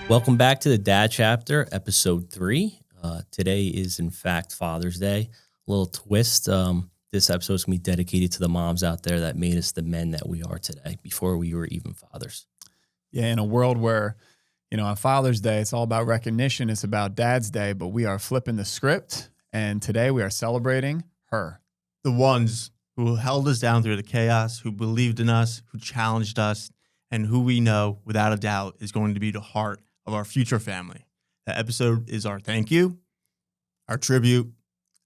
Welcome back to the Dad Chapter, episode 3. Today is, in fact, Father's Day. A little twist. This episode is going to be dedicated to the moms out there that made us the men that we are today before we were even fathers. Yeah, in a world where, on Father's Day, it's all about recognition. It's about Dad's Day, but we are flipping the script. And today we are celebrating her. The ones who held us down through the chaos, who believed in us, who challenged us, and who we know, without a doubt, is going to be the heart of our future family. That episode is our thank you, our tribute,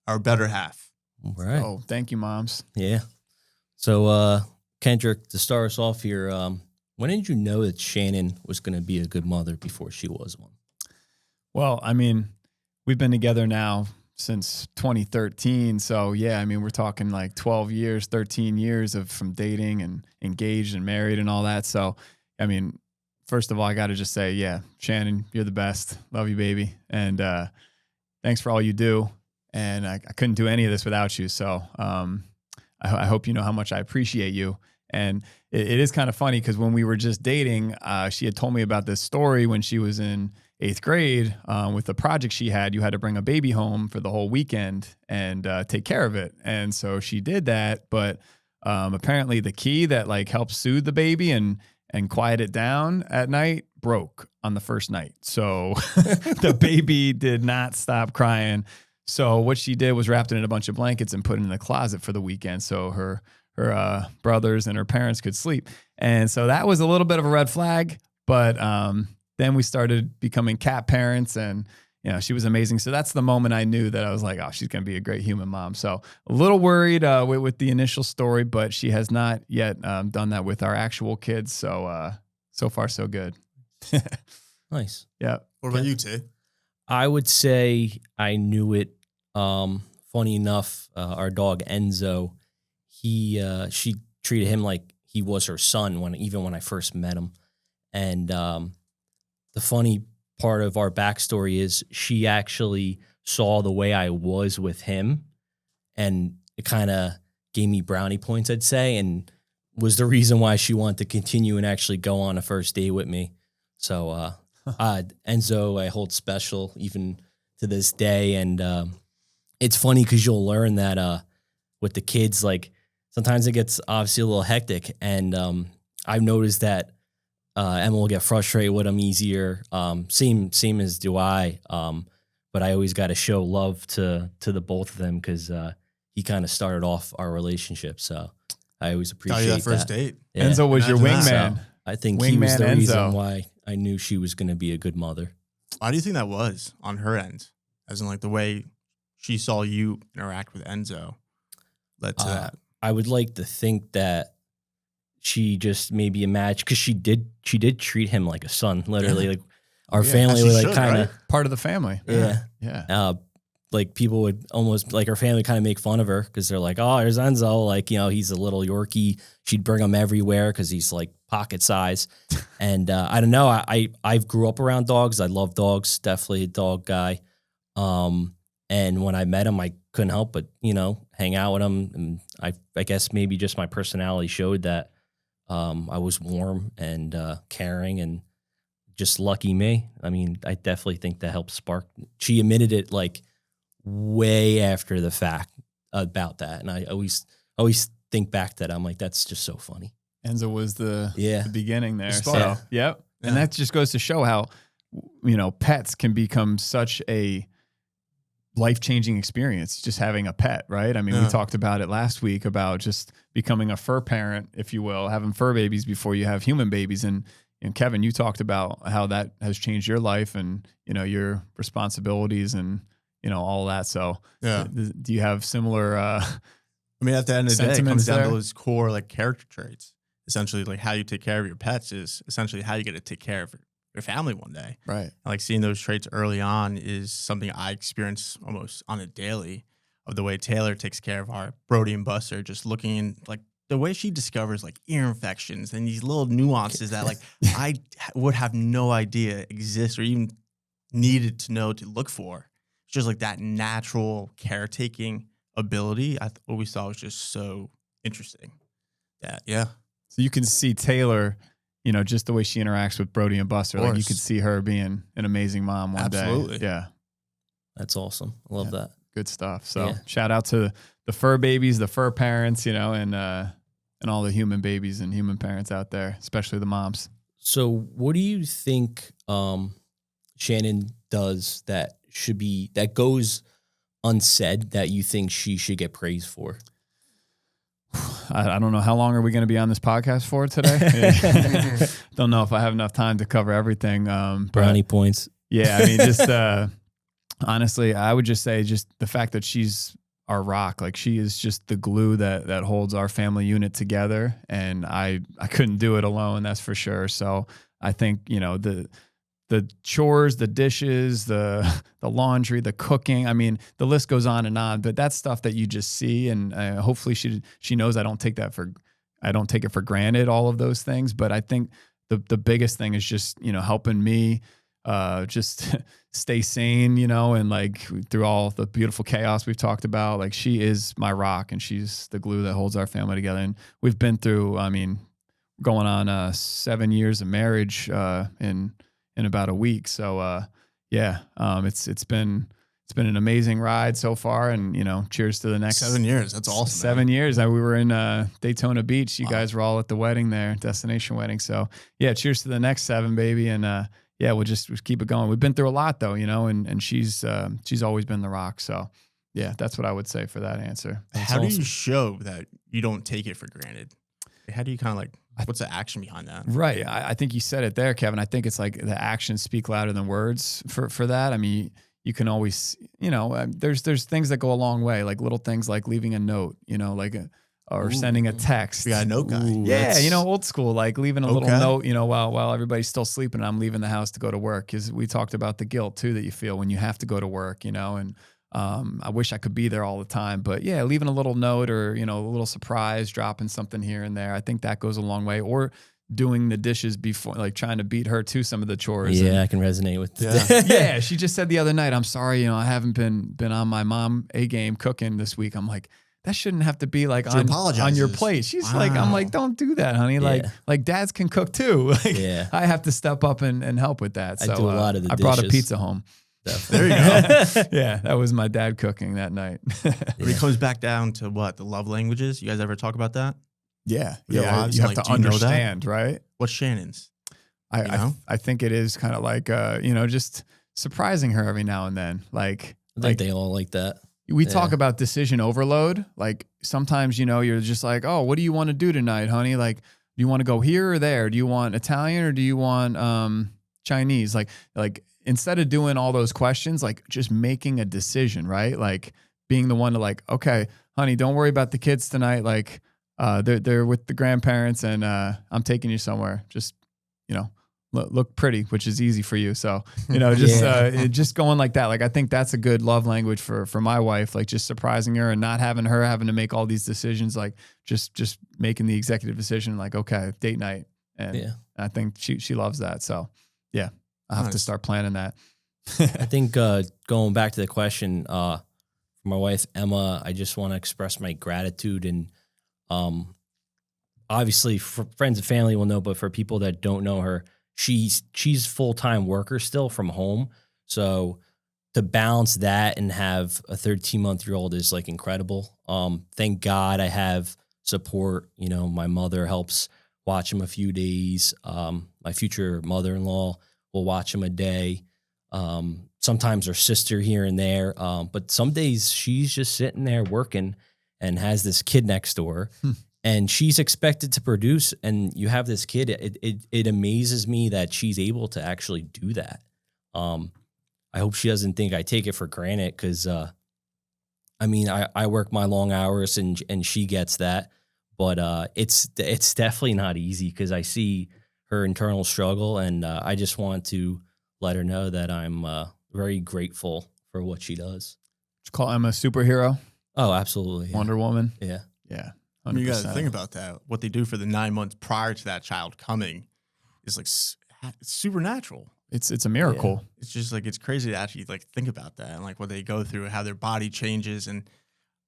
our better half. All right. Oh, thank you, moms. Yeah. So, Kendrick, to start us off here, when did you know that Shannon was going to be a good mother before she was one? Well, we've been together now since 2013. So, yeah, we're talking like 12 years, 13 years from dating and engaged and married and all that. So, first of all, I got to just say, yeah, Shannon, you're the best. Love you, baby. And thanks for all you do. And I couldn't do any of this without you. So I hope you know how much I appreciate you. And it is kind of funny because when we were just dating, she had told me about this story when she was in 8th grade with the project she had. You had to bring a baby home for the whole weekend and take care of it. And so she did that. But apparently the key that helps soothe the baby and quiet it down at night broke on the first night. So the baby did not stop crying. So what she did was wrapped it in a bunch of blankets and put it in the closet for the weekend so her brothers and her parents could sleep. And so that was a little bit of a red flag. But then we started becoming cat parents and she was amazing. So that's the moment I knew that I was like, oh, she's going to be a great human mom. So a little worried with the initial story, but she has not yet done that with our actual kids. So so far, so good. Nice. Yeah. What about you, T? I would say I knew it. Funny enough, our dog Enzo, she treated him like he was her son even when I first met him. And the funny part of our backstory is she actually saw the way I was with him, and it kind of gave me brownie points, I'd say, and was the reason why she wanted to continue and actually go on a first date with me. So Enzo, I hold special even to this day. And it's funny because you'll learn that with the kids, sometimes it gets obviously a little hectic. And I've noticed that Emma will get frustrated with him easier. Same as do I. But I always got to show love to the both of them because he kind of started off our relationship. So I always appreciate that first date. Yeah. Enzo was your wingman. So I think he was the reason Enzo. why I knew she was going to be a good mother. Why do you think that was on her end? As in the way she saw you interact with Enzo led to that. I would like to think that she just maybe imagined, because she did treat him like a son, literally. Our family was kind of part of the family. Yeah. People would almost our family kind of make fun of her because they're like, oh, there's Enzo. He's a little Yorkie. She'd bring him everywhere because he's pocket size. And I don't know. I grew up around dogs. I love dogs. Definitely a dog guy. And when I met him, I couldn't help but, hang out with him. And I guess maybe just my personality showed that I was warm and caring and just lucky me. I definitely think that helped spark. She admitted it way after the fact about that. And I always think back to that. I'm like, that's just so funny. Enzo was the beginning there. The So, yep. And that just goes to show how, pets can become such a life-changing experience, just having a pet, right? We talked about it last week about just becoming a fur parent, if you will, having fur babies before you have human babies. And Kevin, you talked about how that has changed your life and, your responsibilities and, all that. So do you have similar at the end of the day, it comes down to those core character traits. Essentially, how you take care of your pets is essentially how you get to take care of your family one day. Right. And seeing those traits early on is something I experience almost on a daily, of the way Taylor takes care of our Brody and Buster, just looking in the way she discovers ear infections and these little nuances that I would have no idea exist or even needed to know to look for. It's just that natural caretaking ability I always thought was just so interesting. Yeah. So you can see Taylor just the way she interacts with Brody and Buster, like you could see her being an amazing mom one Absolutely. day. Yeah. That's awesome. I love that. Good stuff. So shout out to the fur babies, the fur parents, and all the human babies and human parents out there, especially the moms. So what do you think Shannon does that goes unsaid that you think she should get praised for? I don't know. How long are we going to be on this podcast for today? Don't know if I have enough time to cover everything. Brownie points. Yeah, I mean, just honestly, I would just say just the fact that she's our rock. Like she is just the glue that holds our family unit together. And I couldn't do it alone, that's for sure. So I think, the chores, the dishes, the laundry, the cooking. I mean, the list goes on, but that's stuff that you just see. And hopefully she knows I don't take it for granted, all of those things. But I think the biggest thing is just, helping me just stay sane, and like through all the beautiful chaos we've talked about. Like she is my rock and she's the glue that holds our family together. And we've been through, going on 7 years of marriage in about a week. So it's been an amazing ride so far, and cheers to the next 7 years. That's awesome. 7 years. We were in Daytona Beach. You guys were all at the wedding there, destination wedding. So yeah, cheers to the next 7, baby. And we'll just keep it going. We've been through a lot though, and she's always been the rock. So yeah, that's what I would say for that answer. How do you show that you don't take it for granted? How do you kind of like, what's the action behind that? Right. I think you said it there, Kevin. I think it's like the actions speak louder than words for that. I mean, you can always, there's things that go a long way, like little things like leaving a note, or sending a text. We got a note guy. Yeah. Old school, like leaving a little note, while everybody's still sleeping and I'm leaving the house to go to work. Cause we talked about the guilt too, that you feel when you have to go to work, and I wish I could be there all the time, but yeah, leaving a little note or, a little surprise, dropping something here and there. I think that goes a long way. Or doing the dishes before, like trying to beat her to some of the chores. Yeah, I can resonate with that. Yeah, she just said the other night, I'm sorry, I haven't been on my mom A game cooking this week. I'm like, that shouldn't have to be like on your plate. She's like, I'm like, don't do that, honey. Yeah. Like dads can cook too. I have to step up and help with that. So I do a lot of the I dishes. brought a pizza home. There you go. Yeah, that was my dad cooking that night. But it comes back down to what? The love languages? You guys ever talk about that? Yeah. You have to understand, right? What's Shannon's? I think it is kind of like, just surprising her every now and then. Like, I think they all like that. We talk about decision overload. Like sometimes, you're just like, oh, what do you want to do tonight, honey? Like, do you want to go here or there? Do you want Italian or do you want Chinese? Like instead of doing all those questions, like just making a decision, right? Like being the one to like, okay, honey, don't worry about the kids tonight. Like they're with the grandparents and I'm taking you somewhere. Just, look pretty, which is easy for you. So, just going like that. Like, I think that's a good love language for my wife, like just surprising her and not having her having to make all these decisions, like just making the executive decision, like, okay, date night. And I think she loves that. So yeah, I'll have to start planning that. I think going back to the question, for my wife, Emma, I just want to express my gratitude. And obviously for friends and family will know, but for people that don't know her, she's full-time worker still from home. So to balance that and have a 13-month-old is like incredible. Thank God I have support. My mother helps watch him a few days. My future mother-in-law will watch him a day. Sometimes her sister here and there. But some days she's just sitting there working and has this kid next door. And she's expected to produce, and you have this kid. It amazes me that she's able to actually do that. I hope she doesn't think I take it for granted because, I work my long hours and she gets that. But it's definitely not easy because I see her internal struggle, and I just want to let her know that I'm very grateful for what she does. Did you call Emma a superhero? Oh, absolutely. Yeah. Wonder Woman? Yeah. Yeah. 100%. You got to think about that. What they do for the 9 months prior to that child coming is like supernatural. It's a miracle. Yeah. It's just like, it's crazy to actually like think about that and like what they go through, how their body changes and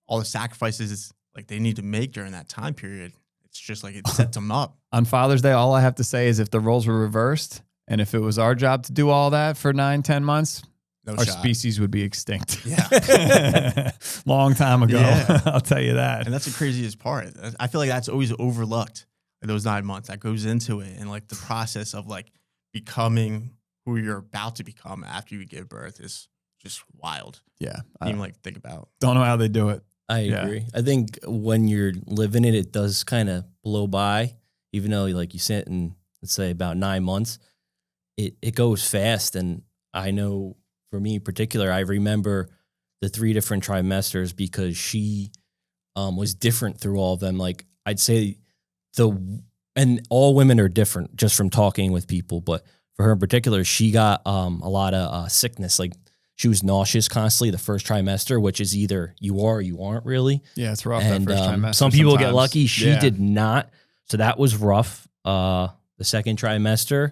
all the sacrifices like they need to make during that time period. it's just like it sets them up. On Father's Day, all I have to say is if the roles were reversed and if it was our job to do all that for 9-10 months, No our shot. species would be extinct. Yeah. Long time ago. Yeah. I'll tell you that. And that's the craziest part. I feel like that's always overlooked. Like those 9 months that goes into it, and like the process of like becoming who you're about to become after you give birth is just wild. Yeah. To even like think about. Don't know how they do it. I agree. I think when you're living it, it does kind of blow by, even though like you sit in, let's say about 9 months, it goes fast. And I know for me in particular, I remember the 3 different trimesters because she was different through all of them. Like I'd say and all women are different just from talking with people, but for her in particular, she got a lot of sickness. Like she was nauseous constantly the first trimester, which is either you are or you aren't really. Yeah, it's rough And that first trimester. some people get sometimes. lucky. She Yeah. did not. So that was rough. The second trimester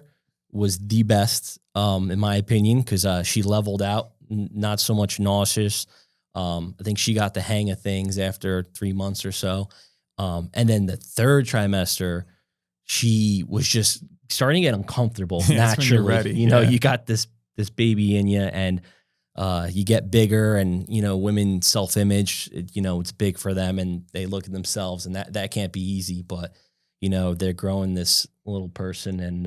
was the best, in my opinion, because she leveled out, not so much nauseous. I think she got the hang of things after 3 months or so. And then the third trimester, she was just starting to get uncomfortable That's when you're naturally. ready. You know, Yeah. you got this baby in you, and you get bigger, and you know, women's self-image, it's big for them, and they look at themselves, and that can't be easy. But you know, they're growing this little person, and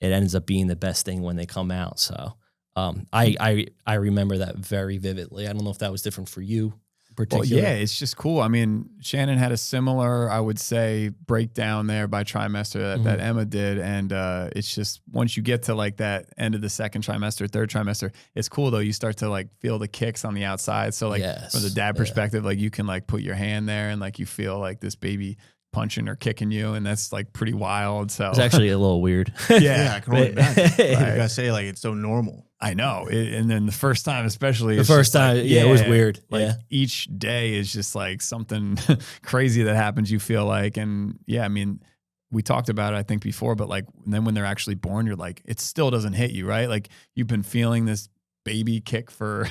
it ends up being the best thing when they come out. So I remember that very vividly. I don't know if that was different for you. Well, yeah, it's just cool. I mean, Shannon had a similar, I would say, breakdown there by trimester that Emma did. And it's just once you get to like that end of the second trimester, third trimester, it's cool though. You start to like feel the kicks on the outside. So like from the dad perspective, like you can like put your hand there and like you feel like this baby punching or kicking you, and that's like pretty wild. So it's actually a little weird. Yeah, I can only imagine. Right. You gotta say like it's so normal. I know. And then the first time, especially The it's first just like, time, it was weird. Like Yeah. each day is just like something crazy that happens, you feel like. And yeah, I mean, we talked about it, I think before, but like, and then when they're actually born, you're like, it still doesn't hit you, right? Like you've been feeling this baby kick for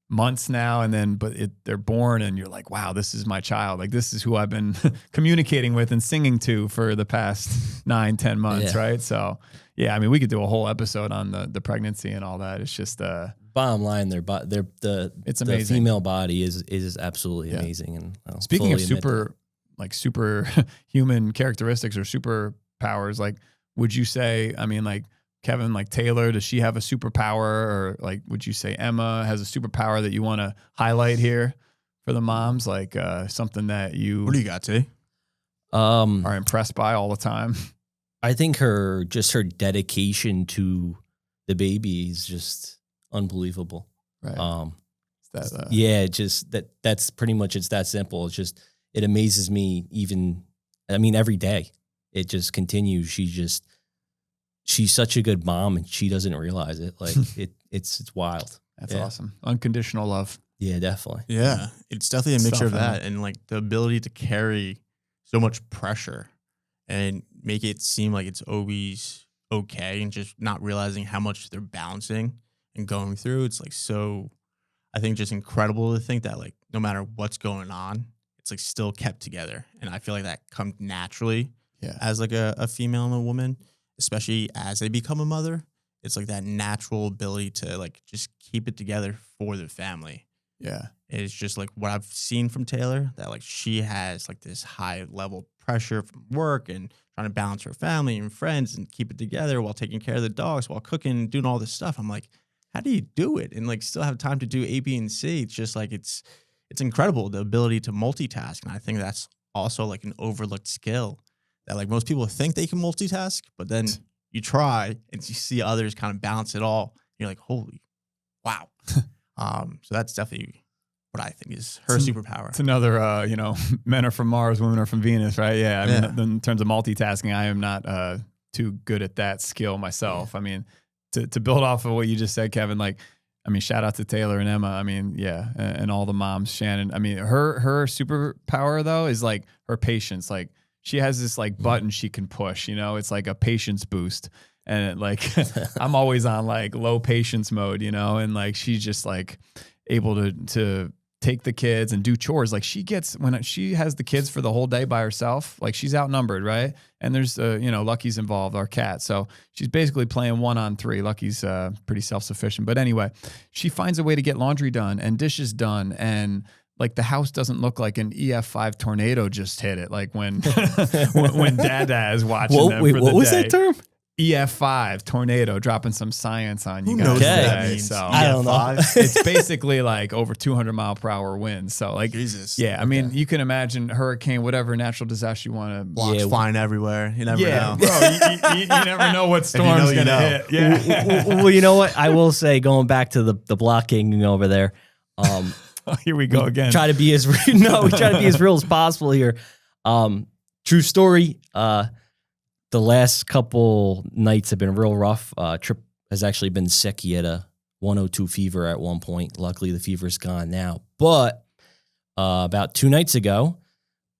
months now. And then, they're born and you're like, wow, this is my child. Like this is who I've been communicating with and singing to for the past 9-10 months. Yeah. Right. So yeah, I mean, we could do a whole episode on the pregnancy and all that. It's just, Bottom line, it's the amazing. female body is absolutely amazing. And I'll Speaking of fully admit super human characteristics or superpowers, like, would you say, I mean, like Kevin, like Taylor, does she have a superpower, or like, would you say Emma has a superpower that you want to highlight here for the moms? Like something that you What do you got, T? are impressed by all the time? I think her dedication to the baby is just unbelievable. Right. That's pretty much, it's that simple. It's just, it amazes me every day. It just continues. She's such a good mom and she doesn't realize it. Like it's wild. That's awesome. Unconditional love. Yeah, definitely. Yeah, it's definitely a mixture of Stuff, that and like the ability to carry so much pressure and make it seem like it's always okay, and just not realizing how much they're bouncing and going through. It's like so, I think, just incredible to think that like no matter what's going on, it's like still kept together. And I feel like that comes naturally as like a female and a woman, especially as they become a mother. It's like that natural ability to like just keep it together for the family. Yeah. It's just like what I've seen from Taylor, that like she has like this high level pressure from work and trying to balance her family and friends and keep it together while taking care of the dogs, while cooking and doing all this stuff. I'm like, how do you do it and like still have time to do A, B, and C? It's just like it's incredible, the ability to multitask. And I think that's also like an overlooked skill that like most people think they can multitask, but then you try and you see others kind of balance it all. You're like, holy wow. So that's definitely what I think is her superpower. It's another, men are from Mars, women are from Venus, right? Yeah. I mean, in terms of multitasking, I am not too good at that skill myself. I mean, to build off of what you just said, Kevin, like, I mean, shout out to Taylor and Emma. I mean, yeah, and all the moms, Shannon. I mean, her superpower though is like her patience. Like she has this like button she can push, it's like a patience boost. And like, I'm always on like low patience mode, and like, she's just like able to take the kids and do chores. Like when she has the kids for the whole day by herself, like she's outnumbered, right? And there's, Lucky's involved, our cat. So she's basically playing 1-on-3. Lucky's pretty self-sufficient. But anyway, she finds a way to get laundry done and dishes done. And like the house doesn't look like an EF5 tornado just hit it. Like when Dada is watching them for the day. What was that term? EF5 tornado, dropping some science on you Who guys knows what that today. means? So I don't know. it's basically like over 200 mile per hour winds. So like, Jesus. yeah, I mean, you can imagine hurricane, whatever natural disaster you want to. Blocks flying everywhere. You never know. Bro, you never know what storm's going to hit. Yeah. Well, you know what? I will say, going back to the blocking over there, Here we go again. try to be as we try to be as real as possible here. True story. The last couple nights have been real rough. Trip has actually been sick. He had a 102 fever at one point. Luckily, the fever's gone now. But about 2 nights ago,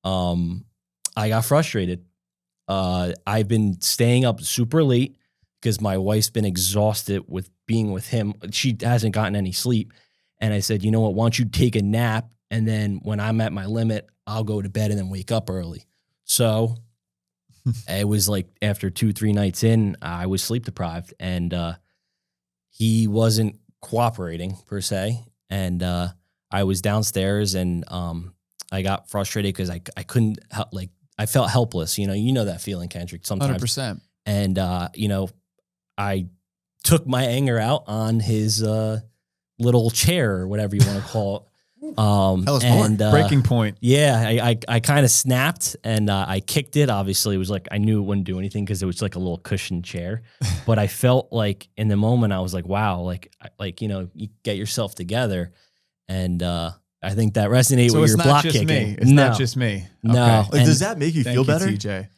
I got frustrated. I've been staying up super late because my wife's been exhausted with being with him. She hasn't gotten any sleep. And I said, you know what, why don't you take a nap? And then when I'm at my limit, I'll go to bed and then wake up early. So it was like after 2-3 nights in, I was sleep deprived and he wasn't cooperating per se. And I was downstairs and I got frustrated because I couldn't help, like I felt helpless. You know that feeling, Kendrick, sometimes. 100%. And, I took my anger out on his little chair or whatever you want to call it. Tell us more. Breaking point. Yeah, I kind of snapped and I kicked it. Obviously, it was like I knew it wouldn't do anything because it was like a little cushioned chair. But I felt like in the moment I was like, wow, like you get yourself together. And I think that resonated with your block kicking. It's not just me. No. Okay. Like, does that make you feel better? TJ.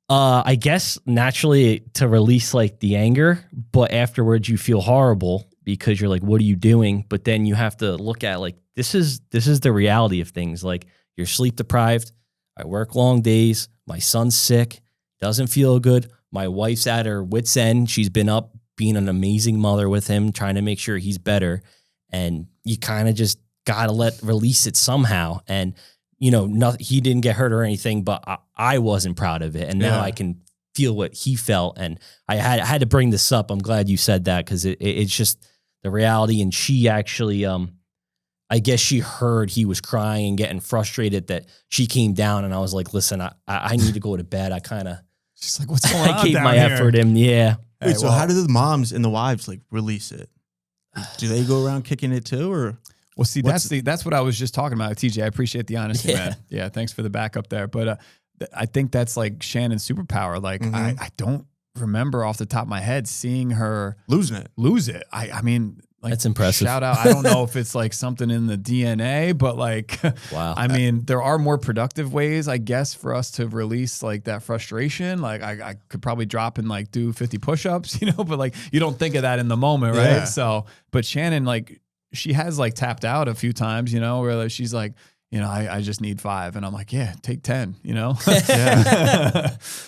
I guess naturally to release like the anger, but afterwards you feel horrible because you're like, what are you doing? But then you have to look at like, this is the reality of things. Like you're sleep deprived. I work long days. My son's sick. Doesn't feel good. My wife's at her wit's end. She's been up being an amazing mother with him, trying to make sure he's better. And you kind of just got to release it somehow. And he didn't get hurt or anything, but I wasn't proud of it. And now I can feel what he felt. And I had to bring this up. I'm glad you said that because it's just the reality. And she actually, I guess she heard he was crying and getting frustrated that she came down. And I was like, listen, I need to go to bed. She's like, what's going on? I gave down my here? effort in. Yeah. Wait, so how do the moms and the wives like release it? Do they go around kicking it too, or? Well, see, that's what I was just talking about, TJ. I appreciate the honesty, man. Yeah, thanks for the backup there. But I think that's like Shannon's superpower. Like, I don't remember off the top of my head seeing her lose it. I mean, like, that's impressive. Shout out. I don't know if it's like something in the DNA, but like, wow. I mean, there are more productive ways, I guess, for us to release like that frustration. Like I could probably drop and like do 50 push-ups, but like you don't think of that in the moment, right? Yeah. So, but Shannon, like, she has like tapped out a few times, where she's like, I just need 5. And I'm like, yeah, take 10, Yeah.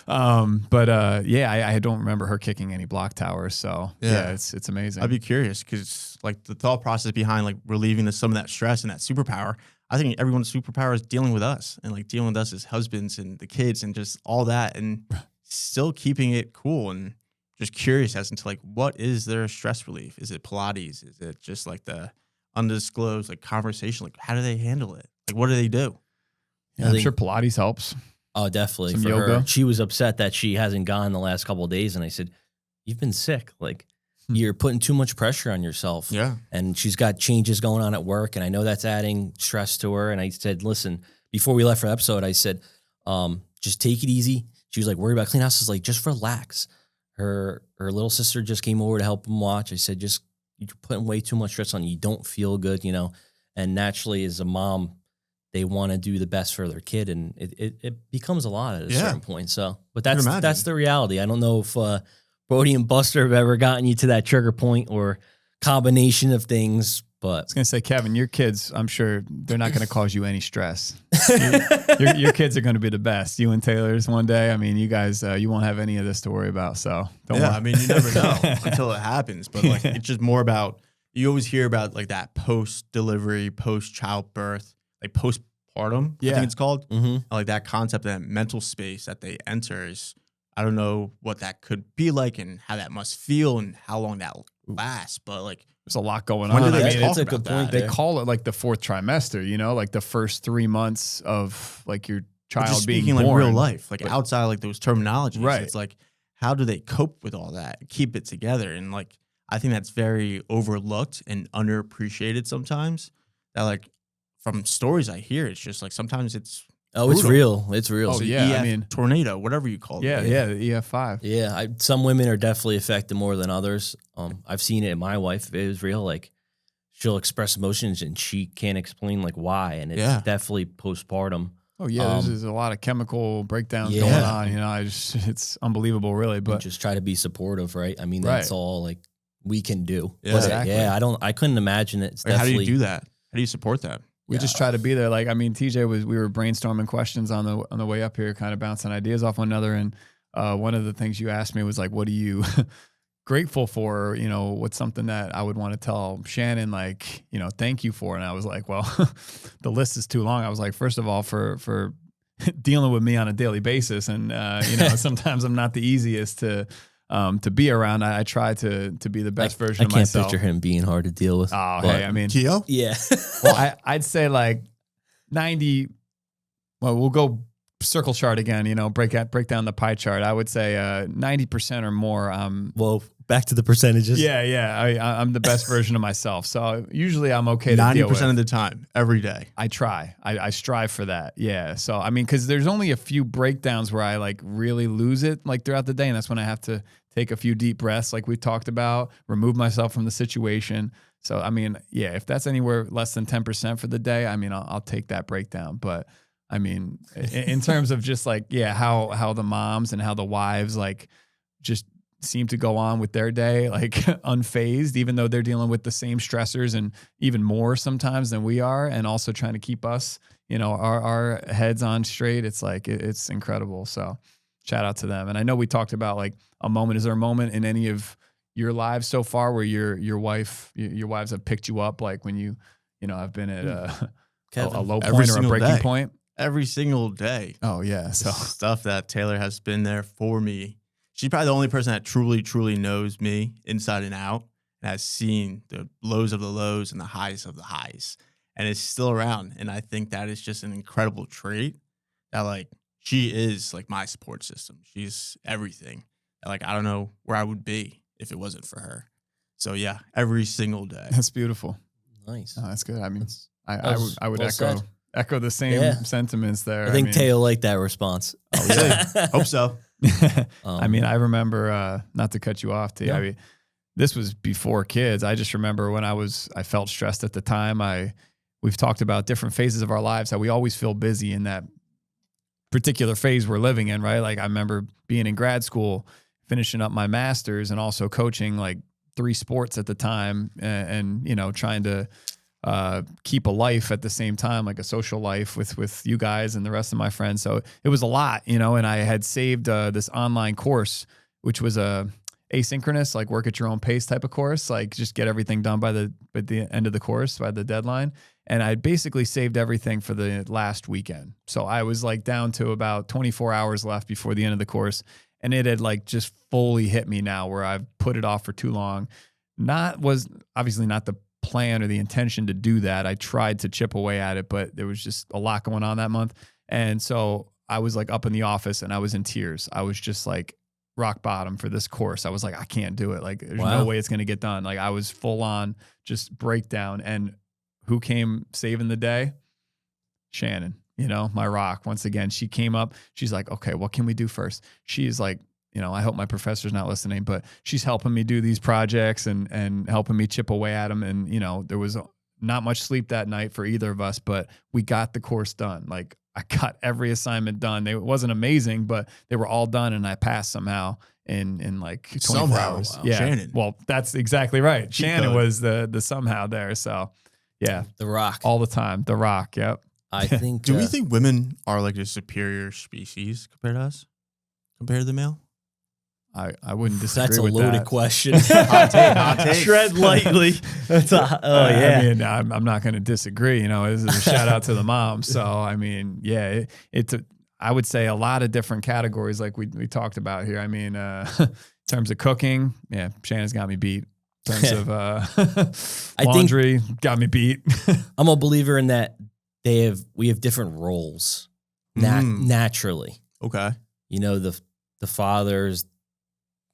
I don't remember her kicking any block towers. So yeah, it's amazing. I'd be curious because like the thought process behind like relieving some of that stress and that superpower, I think everyone's superpower is dealing with us and like dealing with us as husbands and the kids and just all that and still keeping it cool and just curious as to like, what is their stress relief? Is it Pilates? Is it just like the undisclosed like conversation? Like, how do they handle it? Like, what do they do? Yeah, I'm sure Pilates helps. Oh, definitely. Some for yoga. her. She was upset that she hasn't gone the last couple of days. And I said, you've been sick. Like, you're putting too much pressure on yourself. Yeah. And she's got changes going on at work. And I know that's adding stress to her. And I said, listen, before we left for the episode, I said, just take it easy. She was like, worried about clean house. I was like, just relax. Her little sister just came over to help them watch. I said, just, you're putting way too much stress on you. You don't feel good, And naturally, as a mom, they want to do the best for their kid, and it becomes a lot at a certain point. So, but that's the reality. I don't know if Brody and Buster have ever gotten you to that trigger point or combination of things. But I was gonna say, Kevin, your kids, I'm sure they're not gonna cause you any stress. your kids are gonna be the best. You and Taylor's one day. I mean, you guys, you won't have any of this to worry about. So don't worry. I mean, you never know until it happens. But like, it's just more about you always hear about like that post delivery, post childbirth, like postpartum. I Yeah. think it's called. Mm-hmm. Like that concept, that mental space that they enter is. I don't know what that could be like and how that must feel and how long that lasts. But like, There's a lot going when on. do I they mean, talk it's a about good point. that? they call it like the 4th trimester, you know, like the first 3 months of like your But child just being speaking born. like real life, like But- outside like those terminologies. Right. It's like, how do they cope with all that, keep it together? And like, I think that's very overlooked and underappreciated sometimes. That like from stories I hear, it's just like sometimes it's Oh, it's brutal. real. It's real. Oh, So, yeah. I EF mean, tornado, whatever you call yeah, it. yeah, the EF5. yeah. Some women are definitely affected more than others. I've seen it in my wife. It was real. Like she'll express emotions and she can't explain like why, and it's Yeah. definitely postpartum. Oh yeah, there's a lot of chemical breakdowns Yeah. going on. You know, it's unbelievable, really. But But just try to be supportive, right? I mean, Right. that's all like we can do. Yeah. But, Exactly. yeah, I couldn't imagine it. It's Like, how do definitely you do that? How do you support that? we just try to be there. Like, I mean, we were brainstorming questions on the way up here, kind of bouncing ideas off one another. And one of the things you asked me was like, what are you grateful for? You know, what's something that I would want to tell Shannon, like, you know, thank you for? And I was like, well, the list is too long. I was like, first of all, for dealing with me on a daily basis. And, you know, sometimes I'm not the easiest to be around. I try to be the best version of I can't myself. picture him being hard to deal with. Oh, but- hey, I mean, Keo? yeah. well, I'd say like 90. Well, we'll go circle chart again. You know, break down the pie chart. I would say 90% or more. Well, back to the percentages. Yeah. I'm the best version of myself. So usually I'm okay to deal with. 90% of the time, every day. I try. I strive for that. Yeah. So I mean, because there's only a few breakdowns where I like really lose it like throughout the day, and that's when I have to take a few deep breaths, like we talked about, remove myself from the situation. So I mean, yeah, if that's anywhere less than 10% for the day, I mean, I'll take that breakdown. But I mean, in terms of just like, yeah, how the moms and how the wives like just seem to go on with their day like unfazed, even though they're dealing with the same stressors and even more sometimes than we are, and also trying to keep us, you know, our heads on straight. It's like it's incredible. So shout out to them. And I know we talked about like a moment. Is there a moment in any of your lives so far where your wives have picked you up, like when you know have been at a low every point or a single breaking day. point? Every single day. Oh yeah. So Stuff that Taylor has been there for me. She's probably the only person that truly, truly knows me inside and out and has seen the lows of the lows and the highs of the highs, and is still around. And I think that is just an incredible trait that like she is like my support system. She's everything. Like, I don't know where I would be if it wasn't for her. So yeah, every single day. that's beautiful. Nice. Oh, that's good. I mean, That's- I would well said. echo the same Yeah. sentiments there. I think mean, Teo liked that response. Oh, really? Hope so. I mean, I remember, not to cut you off, T. Yeah. I mean, this was before kids. I just remember when I felt stressed at the time. We've talked about different phases of our lives, how we always feel busy in that particular phase we're living in, right? Like I remember being in grad school, finishing up my master's, and also coaching like 3 sports at the time, and you know, trying to keep a life at the same time, like a social life with you guys and the rest of my friends. So it was a lot, you know, and I had saved this online course, which was a asynchronous, like work at your own pace type of course, like just get everything done by the end of the course, by the deadline. And I basically saved everything for the last weekend. So I was like down to about 24 hours left before the end of the course. And it had like just fully hit me now where I've put it off for too long. Was obviously not the plan or the intention to do that. I tried to chip away at it, but there was just a lot going on that month. And so I was like up in the office and I was in tears. I was just like rock bottom for this course. I was like, I can't do it. Like there's Wow. no way it's going to get done. Like I was full on just breakdown. And who came saving the day? Shannon, you know, my rock. Once again, she came up. She's like, okay, what can we do first? She's like, you know, I hope my professor's not listening, but she's helping me do these projects and helping me chip away at them. And, you know, there was not much sleep that night for either of us, but we got the course done. Like I got every assignment done. It wasn't amazing, but they were all done and I passed somehow in like 24 Somehow. hours. Wow. Yeah. Shannon. Well, that's exactly right. Cheat Shannon code. was the somehow there. So yeah, The Rock. all the time. The Rock. Yep. I think. Do we think women are like a superior species compared to us? Compared to the male? I wouldn't disagree That's a with loaded that. question. Hot take. Tread lightly. I mean, I'm not going to disagree. You know, this is a shout out to the mom. So, I mean, yeah, I would say a lot of different categories like we talked about here. I mean, in terms of cooking, yeah, Shannon's got me beat. In terms of laundry, got me beat. I'm a believer in that we have different roles naturally. Okay. You know, the father's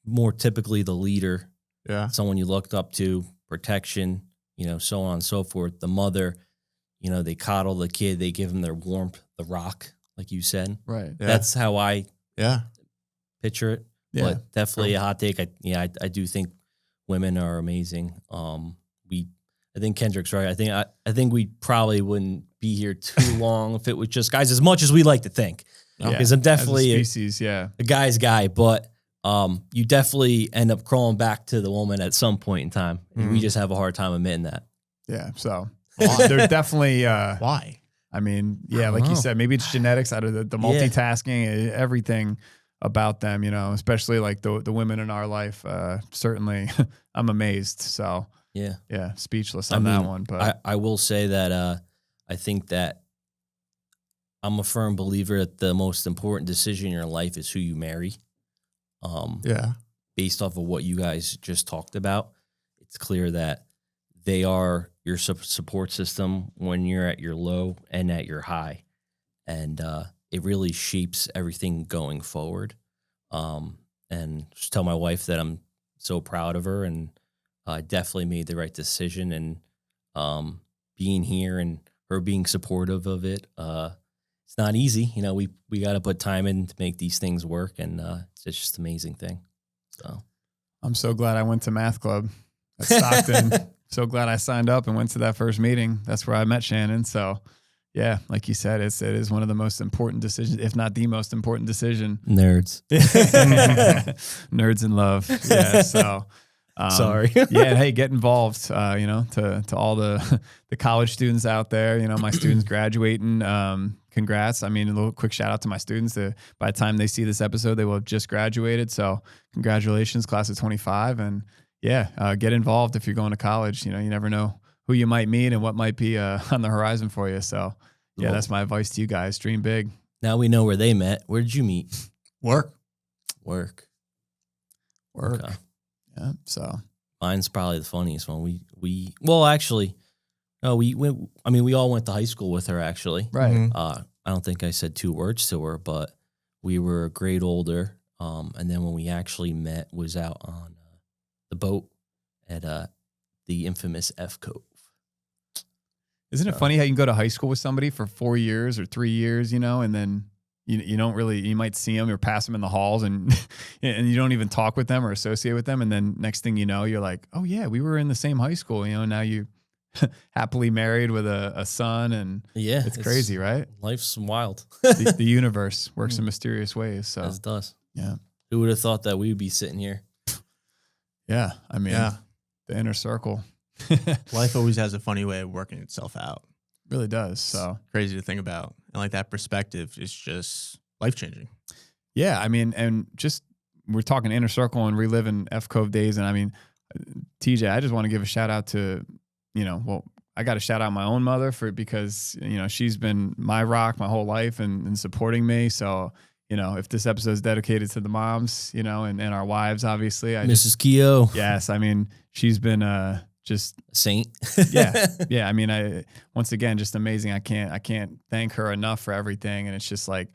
more typically the leader. Yeah. Someone you looked up to, protection, you know, so on and so forth. The mother, you know, they coddle the kid, they give them their warmth, the rock, like you said. Right. Yeah. That's how I Yeah. picture it. Yeah. But definitely a hot take. I do think women are amazing. I think Kendrick's right. I think we probably wouldn't be here too long if it was just guys, as much as we like to think. Because I'm definitely as a species, a guy's guy, but you definitely end up crawling back to the woman at some point in time. And we just have a hard time admitting that. Yeah. So they're definitely Why? I mean, yeah, like you said, maybe it's genetics out of the multitasking, everything about them, you know, especially like the women in our life. Certainly, I'm amazed. So yeah, speechless on that one. But I will say that I think that I'm a firm believer that the most important decision in your life is who you marry. Based off of what you guys just talked about, it's clear that they are your support system when you're at your low and at your high. And it really shapes everything going forward. And just tell my wife that I'm so proud of her, and I definitely made the right decision. And being here and her being supportive of it, it's not easy. You know, we got to put time in to make these things work, and it's just an amazing thing. So I'm so glad I went to math club at Stockton. So glad I signed up and went to that first meeting. That's where I met Shannon. So yeah, like you said, it is one of the most important decisions, if not the most important decision. Nerds. Nerds in love. Yeah. So sorry. Yeah. Hey, get involved, you know, to all the college students out there, you know, my students graduating, congrats. I mean, a little quick shout out to my students. By the time they see this episode, they will have just graduated. So congratulations, class of 25. And yeah, get involved if you're going to college. You know, you never know who you might meet and what might be on the horizon for you. So yeah, that's my advice to you guys. Dream big. Now we know where they met. Where did you meet? Work. Okay. Yeah. So mine's probably the funniest one. We all went to high school with her, actually. right. Mhm. I don't think I said 2 words to her, but we were a grade older. And then when we actually met was out on the boat at the infamous F Cove. Isn't it funny how you can go to high school with somebody for 4 years or 3 years, you know, and then you don't really, you might see them or pass them in the halls and and you don't even talk with them or associate with them. And then next thing you know, you're like, oh yeah, we were in the same high school, you know, now you happily married with a son, and Yeah. it's crazy, right? Life's wild. The universe works in mysterious ways. So As it does. yeah. Who would have thought that we would be sitting here? Yeah. I mean, Yeah. the inner circle Life always has a funny way of working itself out. really does. So Crazy to think about. And like that perspective is just life changing. yeah, I mean, and just we're talking inner circle and reliving F Cove days. And I mean, TJ, I just want to give a shout out to, you know, well, I got to shout out my own mother because, you know, she's been my rock my whole life and supporting me. So, you know, if this episode is dedicated to the moms, you know, and our wives, obviously, Mrs. Keogh. yes, I mean, she's been just Saint. yeah. I mean, once again, just amazing. I can't thank her enough for everything. And it's just like,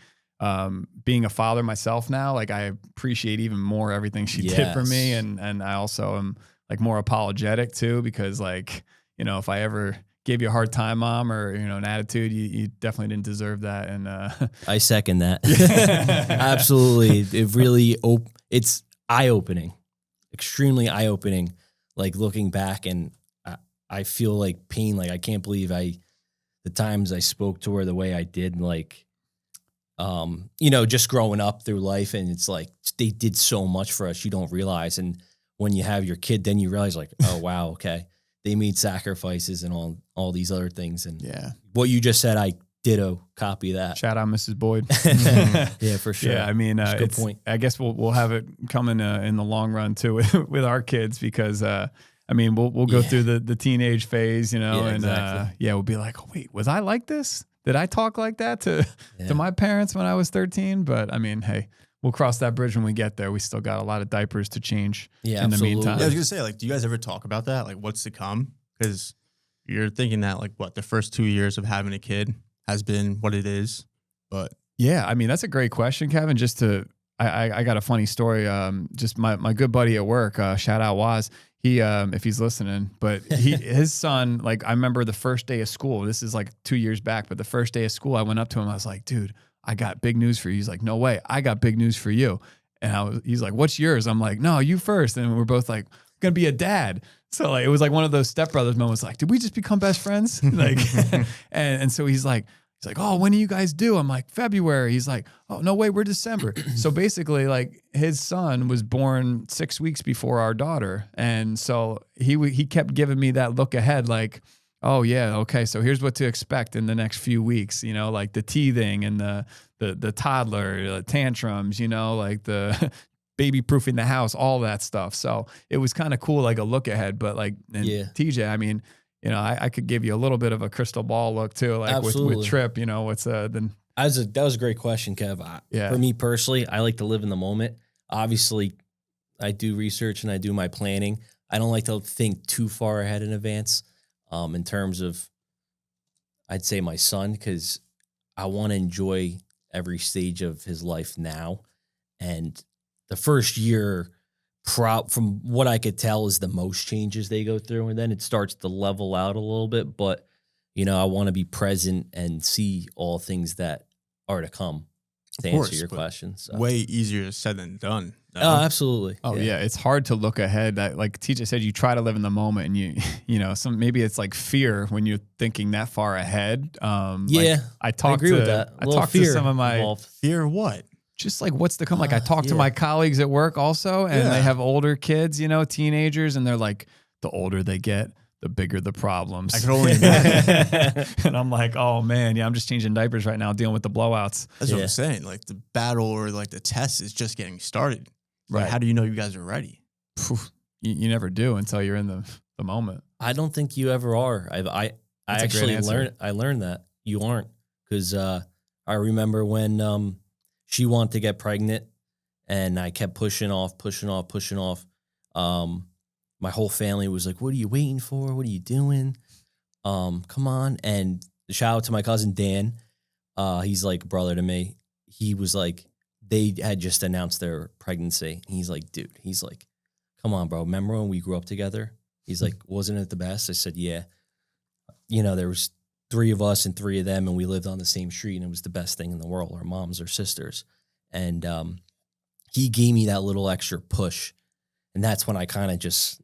being a father myself now, like I appreciate even more everything she did for me. And I also am like more apologetic too, because like, you know, if I ever gave you a hard time, mom, or, you know, an attitude, you definitely didn't deserve that. And, I second that. Absolutely. It really, it's eye-opening, extremely eye-opening. Like looking back, and I feel like pain. Like I can't believe the times I spoke to her the way I did, like, you know, just growing up through life. And it's like, they did so much for us. You don't realize. And when you have your kid, then you realize like, oh, wow. Okay. They made sacrifices and all these other things. And yeah, what you just said, I ditto copy that. Shout out Mrs. Boyd. Yeah, for sure. Yeah, I mean, That's a good it's, point. I guess we'll have it coming in the long run too with our kids because I mean we'll go through the teenage phase, you know, Yeah, and exactly. we'll be like, oh, wait, was I like this? Did I talk like that to my parents when I was 13? But I mean, hey, we'll cross that bridge when we get there. We still got a lot of diapers to change in absolutely. the meantime. Yeah, I was gonna say, like, do you guys ever talk about that? Like, what's to come? Because you're thinking that, like, what the first 2 years of having a kid has been what it is, but Yeah, I mean, that's a great question, Kevin. Just to, I got a funny story. Just my good buddy at work, shout out Waz. He, if he's listening, but his son, like, I remember the first day of school. This is like 2 years back, but the first day of school, I went up to him. I was like, dude, I got big news for you. He's like, no way, I got big news for you. And he's like, what's yours? I'm like, no, you first. And we're both like, I'm gonna be a dad. So like, it was like one of those stepbrothers moments. Like, did we just become best friends? Like, and so he's like, oh, when do you guys do? I'm like, February. He's like, oh, no way, we're December. So basically, like, his son was born 6 weeks before our daughter. And so he kept giving me that look ahead, like, oh, yeah, okay, so here's what to expect in the next few weeks, you know, like the teething and the toddler, tantrums, you know, like the baby proofing the house, all that stuff. So it was kind of cool, like a look ahead. But like, TJ, I mean, you know, I could give you a little bit of a crystal ball look too, like with Trip, you know, what's then. That was a great question, Kev. For me personally, I like to live in the moment. Obviously, I do research and I do my planning. I don't like to think too far ahead in advance in terms of, I'd say, my son, because I want to enjoy every stage of his life now. And the first year, from what I could tell, is the most changes they go through, and then it starts to level out a little bit. But you know, I want to be present and see all things that are to come. To answer your question, so. Way easier said than done. No? Oh, absolutely. Oh yeah, it's hard to look ahead. Like TJ said, you try to live in the moment, and you know, maybe it's like fear when you're thinking that far ahead. Like, I agree with that. I talked to some of my fear. What? Just like what's to come. Like I talked to my colleagues at work also, and they have older kids, you know, teenagers, and they're like, the older they get, the bigger the problems. I can only imagine. And I'm like, oh man, yeah, I'm just changing diapers right now, dealing with the blowouts. That's what I'm saying. Like the battle or like the test is just getting started. Right. Like, how do you know you guys are ready? You never do until you're in the moment. I don't think you ever are. I actually learned that you aren't, because I remember when she wanted to get pregnant, and I kept pushing off. My whole family was like, "What are you waiting for? What are you doing? Come on!" And shout out to my cousin Dan. He's like a brother to me. He was like, they had just announced their pregnancy. He's like, dude, he's like, come on, bro. Remember when we grew up together? He's like, wasn't it the best? I said, yeah. You know, there was 3 of us and 3 of them, and we lived on the same street, and it was the best thing in the world. Our moms are sisters. And he gave me that little extra push. And that's when I kind of just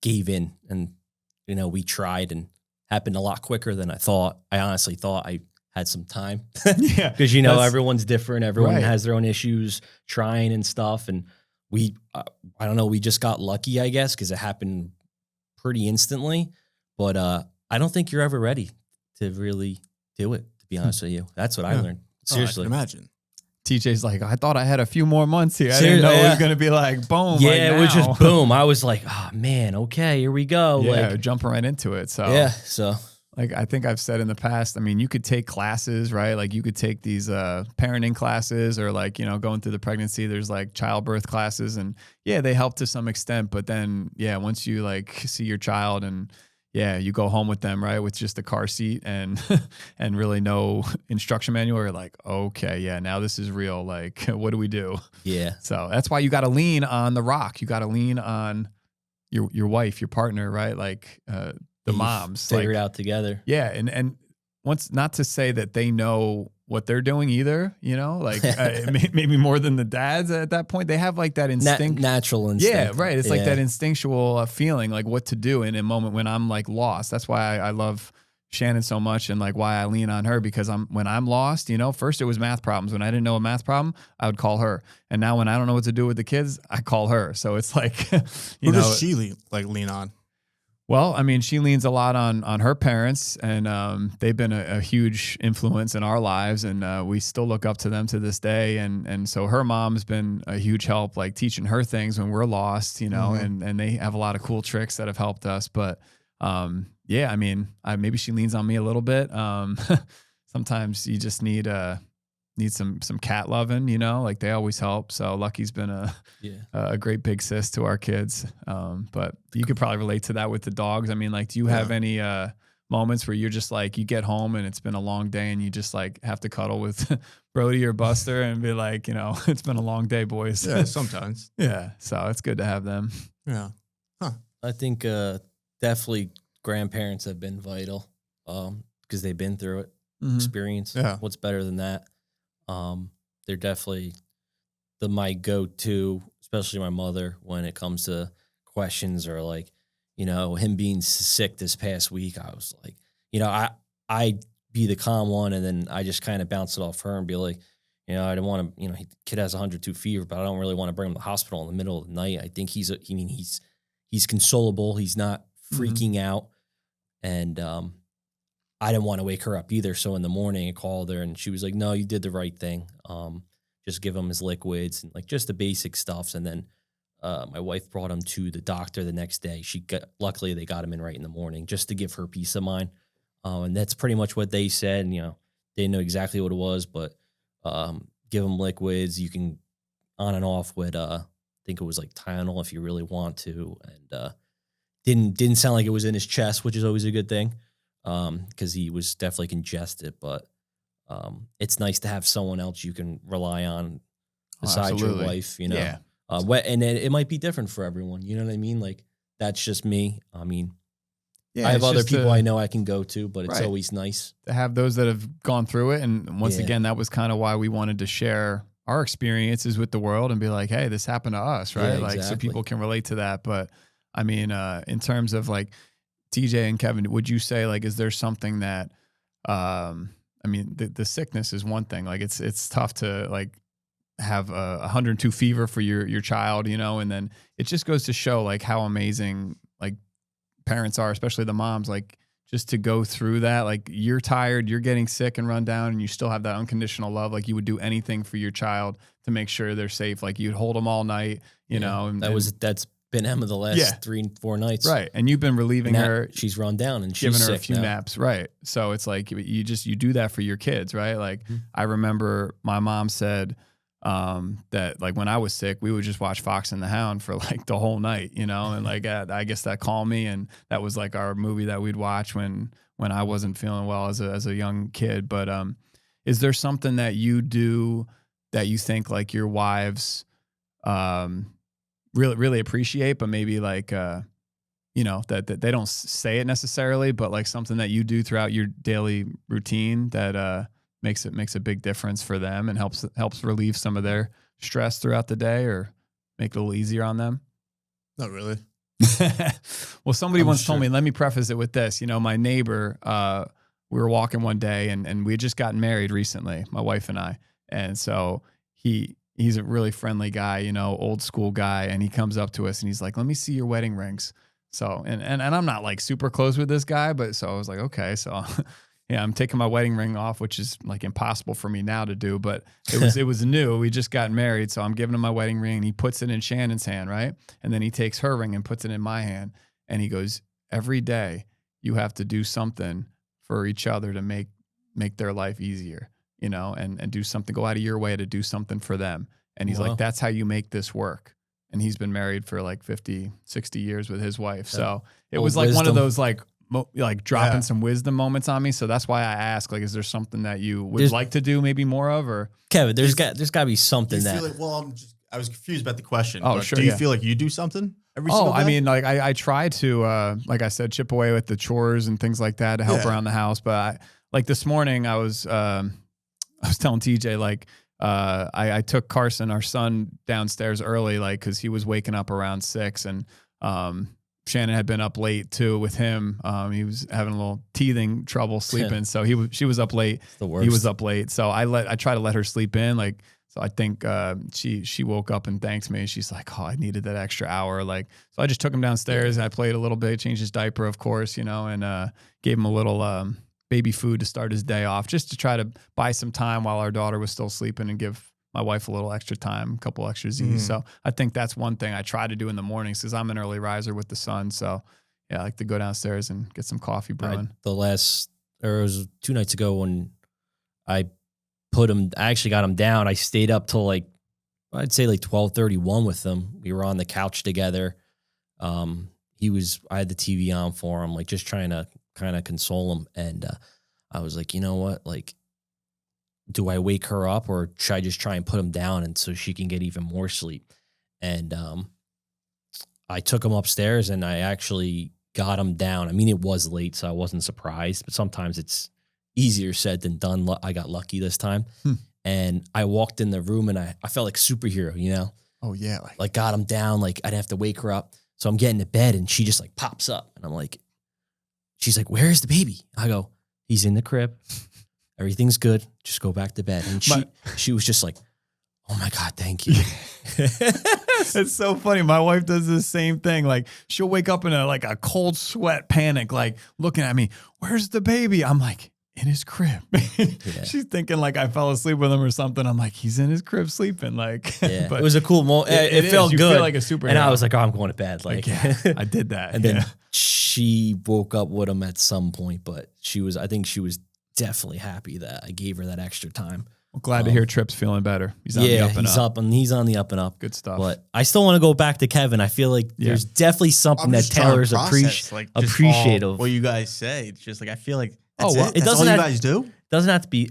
gave in. And, you know, we tried, and happened a lot quicker than I thought. I honestly thought I had some time. Yeah. Because, you know, everyone's different. Everyone has their own issues trying and stuff. And we, I don't know, we just got lucky, I guess, because it happened pretty instantly. But I don't think you're ever ready to really do it, to be honest with you. That's what I learned. Seriously. I can imagine. TJ's like, I thought I had a few more months here. I didn't know it was going to be like, boom. Yeah, right it was just boom. I was like, oh, man, okay, here we go. Yeah, like, jumping right into it. So, yeah, so. Like I think I've said in the past, I mean, you could take classes, right? Like you could take these parenting classes, or like, you know, going through the pregnancy, there's like childbirth classes, and yeah, they help to some extent. But then, yeah, once you like see your child and yeah, you go home with them, right, with just a car seat and and really no instruction manual, you're like, okay, yeah, now this is real. Like, what do we do? Yeah. So that's why you got to lean on the rock. You got to lean on your wife, your partner, right? Like the moms. Figure it out together. Yeah. And once, not to say that they know what they're doing either, you know, like maybe more than the dads at that point. They have like that instinct. Natural instinct. Yeah, right. It's like that instinctual feeling, like what to do in a moment when I'm like lost. That's why I love Shannon so much, and like why I lean on her, because when I'm lost, you know, first it was math problems. When I didn't know a math problem, I would call her. And now when I don't know what to do with the kids, I call her. So it's like, Who does she lean on? Well, I mean, she leans a lot on her parents, and they've been a huge influence in our lives, and we still look up to them to this day. And so her mom's been a huge help, like teaching her things when we're lost, you know, and they have a lot of cool tricks that have helped us. But yeah, I mean, maybe she leans on me a little bit. Sometimes you just need some cat loving, you know, like they always help. So Lucky's been a great big sis to our kids. But you could probably relate to that with the dogs. I mean, like, do you have any moments where you're just like, you get home and it's been a long day and you just like have to cuddle with Brody or Buster and be like, you know, it's been a long day, boys. Yeah, sometimes. Yeah. So it's good to have them. Yeah. Huh. I think definitely grandparents have been vital because they've been through it, experience. Yeah. What's better than that? They're definitely my go-to, especially my mother, when it comes to questions or like, you know, him being sick this past week. I was like, you know, I be the calm one, and then I just kind of bounce it off her and be like, you know, I don't want to, you know, kid has 102 fever, but I don't really want to bring him to the hospital in the middle of the night. I think he's consolable. He's not freaking out. And, I didn't want to wake her up either. So in the morning I called her and she was like, no, you did the right thing. Just give him his liquids and like just the basic stuff. And then my wife brought him to the doctor the next day. Luckily they got him in right in the morning just to give her peace of mind. And that's pretty much what they said. And, you know, they didn't know exactly what it was, but give him liquids. You can on and off with, I think it was like Tylenol if you really want to. And didn't sound like it was in his chest, which is always a good thing. Because he was definitely congested, but it's nice to have someone else you can rely on besides your wife, you know. Yeah. And it might be different for everyone, you know what I mean? Like, that's just me. I mean, Yeah, I have other people I know I can go to, but it's Right. always nice to have those that have gone through it. And once again, that was kind of why we wanted to share our experiences with the world and be like, hey, this happened to us, right? Yeah, Like, so exactly. people can relate to that. But I mean, in terms of like TJ and Kevin, would you say like, is there something that, I mean, the sickness is one thing. Like it's tough to like have 102 fever for your child, you know, and then it just goes to show like how amazing like parents are, especially the moms, like just to go through that. Like you're tired, you're getting sick and run down, and you still have that unconditional love. Like you would do anything for your child to make sure they're safe. Like you'd hold them all night, you know. And, that's been Emma the last 3-4 nights. Right. And you've been relieving her. She's run down and she's giving her sick a few now. naps. Right. So it's like you do that for your kids, right? Like I remember my mom said that like when I was sick, we would just watch Fox and the Hound for like the whole night, you know, and like I guess that calmed me, and that was like our movie that we'd watch when I wasn't feeling well as a young kid. But is there something that you do that you think like your wives really appreciate, but maybe like you know, that they don't say it necessarily, but like something that you do throughout your daily routine that makes a big difference for them and helps relieve some of their stress throughout the day or make it a little easier on them? Not really. Well, somebody once told me, let me preface it with this. You know, my neighbor, we were walking one day and we had just gotten married recently, my wife and I. And so he's a really friendly guy, you know, old school guy. And he comes up to us and he's like, let me see your wedding rings. So, and I'm not like super close with this guy, but so I was like, okay. So yeah, I'm taking my wedding ring off, which is like impossible for me now to do, but it was new. We just got married. So I'm giving him my wedding ring and he puts it in Shannon's hand. Right. And then he takes her ring and puts it in my hand. And he goes, every day you have to do something for each other to make their life easier, you know, and do something, go out of your way to do something for them. And he's like, that's how you make this work. And he's been married for like 50, 60 years with his wife. So it was like one of those like dropping some wisdom moments on me. So that's why I ask, like, is there something that you would like to do maybe more of, or Kevin, there's got to be something that. Like, well, I was confused about the question. Oh, sure. Do you feel like you do something every single day? I mean, like I try to, like I said, chip away with the chores and things like that to help around the house. But like this morning I was telling TJ, like, I took Carson, our son, downstairs early, like, cause he was waking up around 6 and, Shannon had been up late too with him. He was having a little teething trouble sleeping. So she was up late. The worst. He was up late. So I try to let her sleep in. Like So I think she woke up and thanked me. She's like, oh, I needed that extra hour. Like, so I just took him downstairs and I played a little bit, changed his diaper, of course, you know, and gave him a little baby food to start his day off, just to try to buy some time while our daughter was still sleeping and give my wife a little extra time, a couple extra Z's. So I think that's one thing I try to do in the mornings because I'm an early riser with the sun. So yeah, I like to go downstairs and get some coffee brewing. It was 2 nights ago when I actually got him down. I stayed up till I'd say 12:31 with him. We were on the couch together. I had the TV on for him, like just trying to kind of console him. And I was like, you know what? Like, do I wake her up or should I just try and put him down and so she can get even more sleep? And I took him upstairs and I actually got him down. I mean, it was late, so I wasn't surprised, but sometimes it's easier said than done. I got lucky this time. And I walked in the room and I felt like superhero, you know? Oh yeah. Like got him down. Like I didn't have to wake her up. So I'm getting to bed and she just like pops up and I'm like, she's like, where's the baby? I go, he's in the crib. Everything's good. Just go back to bed. And she was just like, oh my God, thank you. It's so funny. My wife does the same thing. Like she'll wake up in a cold sweat panic, like looking at me, where's the baby? I'm like, in his crib. She's thinking like I fell asleep with him or something. I'm like, he's in his crib sleeping. Like, but it was a cool moment. It felt good. You feel like a superhero. And I was like, oh, I'm going to bed. Like yeah, I did that. And then she woke up with him at some point, but I think she was definitely happy that I gave her that extra time. Well, glad to hear Tripp's feeling better. He's on the up and up. He's on the up and up. Good stuff. But I still want to go back to Kevin. I feel like there's definitely something that Taylor's appreciative. What you guys say. It's just like I feel like it doesn't all you guys do. Doesn't have to be. You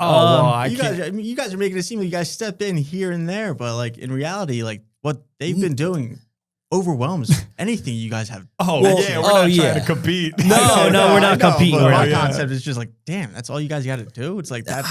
guys are making it seem like you guys step in here and there, but like in reality, like what they've been doing overwhelms anything you guys have. We're not trying to compete. No, we're not competing. My concept is just like, damn, that's all you guys got to do. It's like that.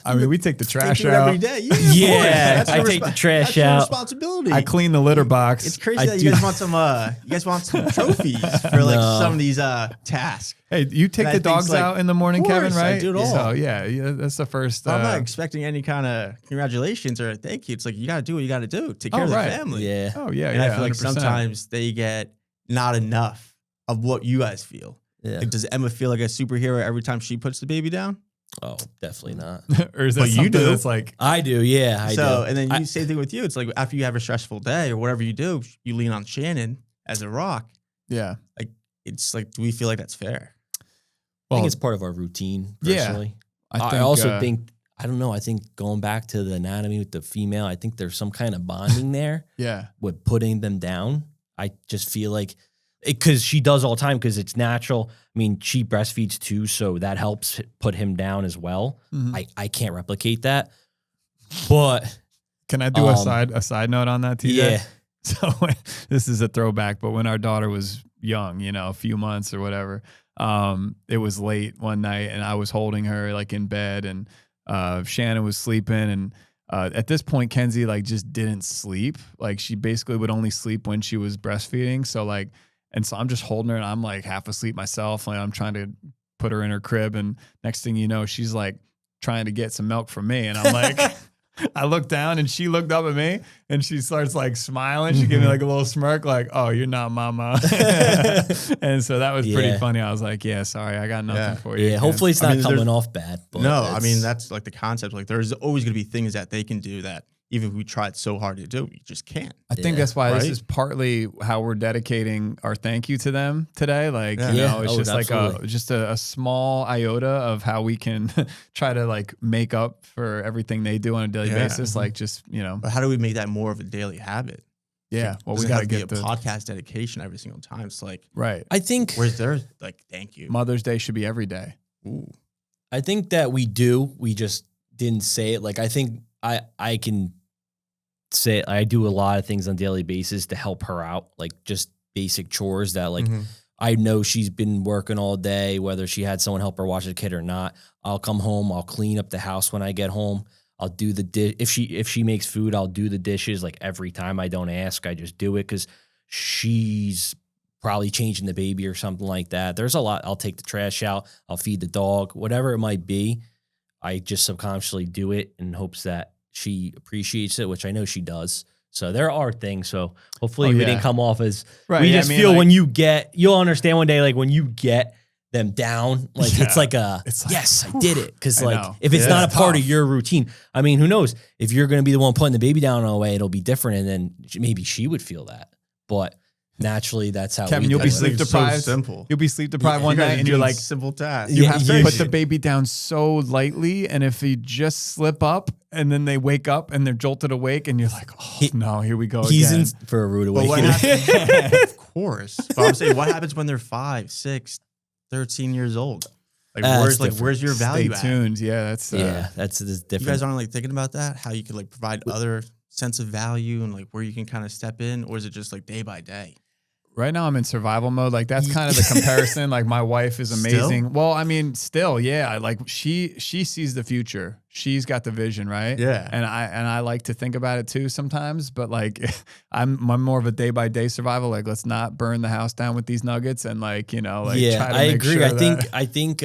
I mean, we take the trash out every day. I take the trash out. Responsibility. I clean the litter box. It's crazy that you guys want some trophies for like some of these tasks. Hey, you take the dogs out in the morning, Kevin, right? I do it all. So yeah, that's the first. I'm not expecting any kind of congratulations or thank you. It's like you got to do what you got to do. Take care of the family. Yeah. Oh yeah. And I feel like sometimes they get not enough of what you guys feel. Yeah. Like, does Emma feel like a superhero every time she puts the baby down? Oh, definitely not. Or is that something that's like I do? Yeah, I do. And then same thing with you. It's like after you have a stressful day or whatever you do, you lean on Shannon as a rock. Yeah. Like it's like, do we feel like that's fair? I think it's part of our routine, personally. Yeah, I also think, I don't know, I think going back to the anatomy with the female, I think there's some kind of bonding there. Yeah. With putting them down. I just feel like, because she does all the time, because it's natural. I mean, she breastfeeds too, so that helps put him down as well. Mm-hmm. I can't replicate that. But can I do a side note on that, TJ? Yeah. So this is a throwback, but when our daughter was young, a few months or whatever, it was late one night and I was holding her like in bed and Shannon was sleeping and at this point Kenzie like just didn't sleep. Like she basically would only sleep when she was breastfeeding. So so I'm just holding her and I'm like half asleep myself. Like I'm trying to put her in her crib and next thing you know, she's like trying to get some milk from me and I'm like I looked down and she looked up at me and she starts like smiling. She gave me like a little smirk, like, oh, you're not mama. And so that was pretty funny. I was like, yeah, sorry, I got nothing for you. Yeah, hopefully it's not coming off bad. But no, I mean, that's like the concept. Like there's always going to be things that they can do that even if we tried so hard to do, we just can't. I think that's why this is partly how we're dedicating our thank you to them today. Like, it's just like a small iota of how we can try to like make up for everything they do on a daily basis. Like just, But how do we make that more of a daily habit? Yeah. Well, we got to get a podcast dedication every single time. It's like, right. I think where's their like, thank you. Mother's Day should be every day. Ooh. I think that we do. We just didn't say it. Like, I think I can say I do a lot of things on a daily basis to help her out, like just basic chores that like I know she's been working all day, whether she had someone help her watch the kid or not. I'll come home, I'll clean up the house when I get home. I'll do the dish. If she makes food, I'll do the dishes like every time. I don't ask, I just do it because she's probably changing the baby or something like that. There's a lot. I'll take the trash out. I'll feed the dog, whatever it might be. I just subconsciously do it in hopes that she appreciates it, which I know she does. So there are things. So hopefully Oh, we yeah. didn't come off as Right, we yeah, just I mean, feel like- when you'll understand one day, like when you get them down, like Yeah. it's like yes, I did it. Cause I like know. if it's Yeah. not a It's part of tough. your routine, I mean, who knows if you're going to be the one putting the baby down in a way, it'll be different. And then maybe she would feel that, but naturally that's how Kevin, we you'll do be it. sleep So deprived. simple. You'll be sleep deprived one You guys night are and you're doing like, simple tasks. you Yeah, have to you put the should. baby down so lightly, and if you just slip up and then they wake up and they're jolted awake, and you're like, oh no, here we go He's again. in for a rude But what awakening. happens? Of course. But I'm saying, what happens when they're 5, 6, 13 years old? Like, It's different. where's your Stay value at? tuned. Yeah, that's Yeah, that's You different. guys aren't like thinking about that? How you could like provide other sense of value and like where you can kind of step in, or is it just like day by day? right now I'm in survival mode. Like that's kind of the comparison. Like my wife is amazing. Still? Well, I mean, still, yeah. Like she sees the future. She's got the vision, right? Yeah. And I like to think about it too sometimes, but like I'm more of a day by day survival. Like let's not burn the house down with these nuggets, and like like yeah, try to I make agree. Sure I think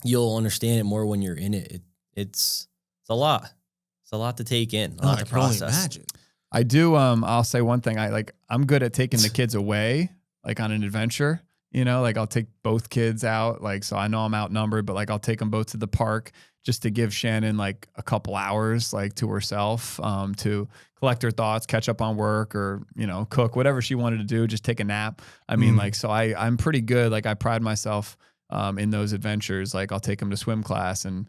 you'll understand it more when you're in it. It's a lot. It's a lot to take in, a lot I to can only process. imagine. I do. I'll say one thing. I'm good at taking the kids away, like on an adventure. Like I'll take both kids out. Like, so I know I'm outnumbered, but like I'll take them both to the park just to give Shannon like a couple hours, like to herself, to collect her thoughts, catch up on work, or cook, whatever she wanted to do. Just take a nap. I mean, like, so I'm pretty good. Like I pride myself in those adventures. Like I'll take them to swim class, and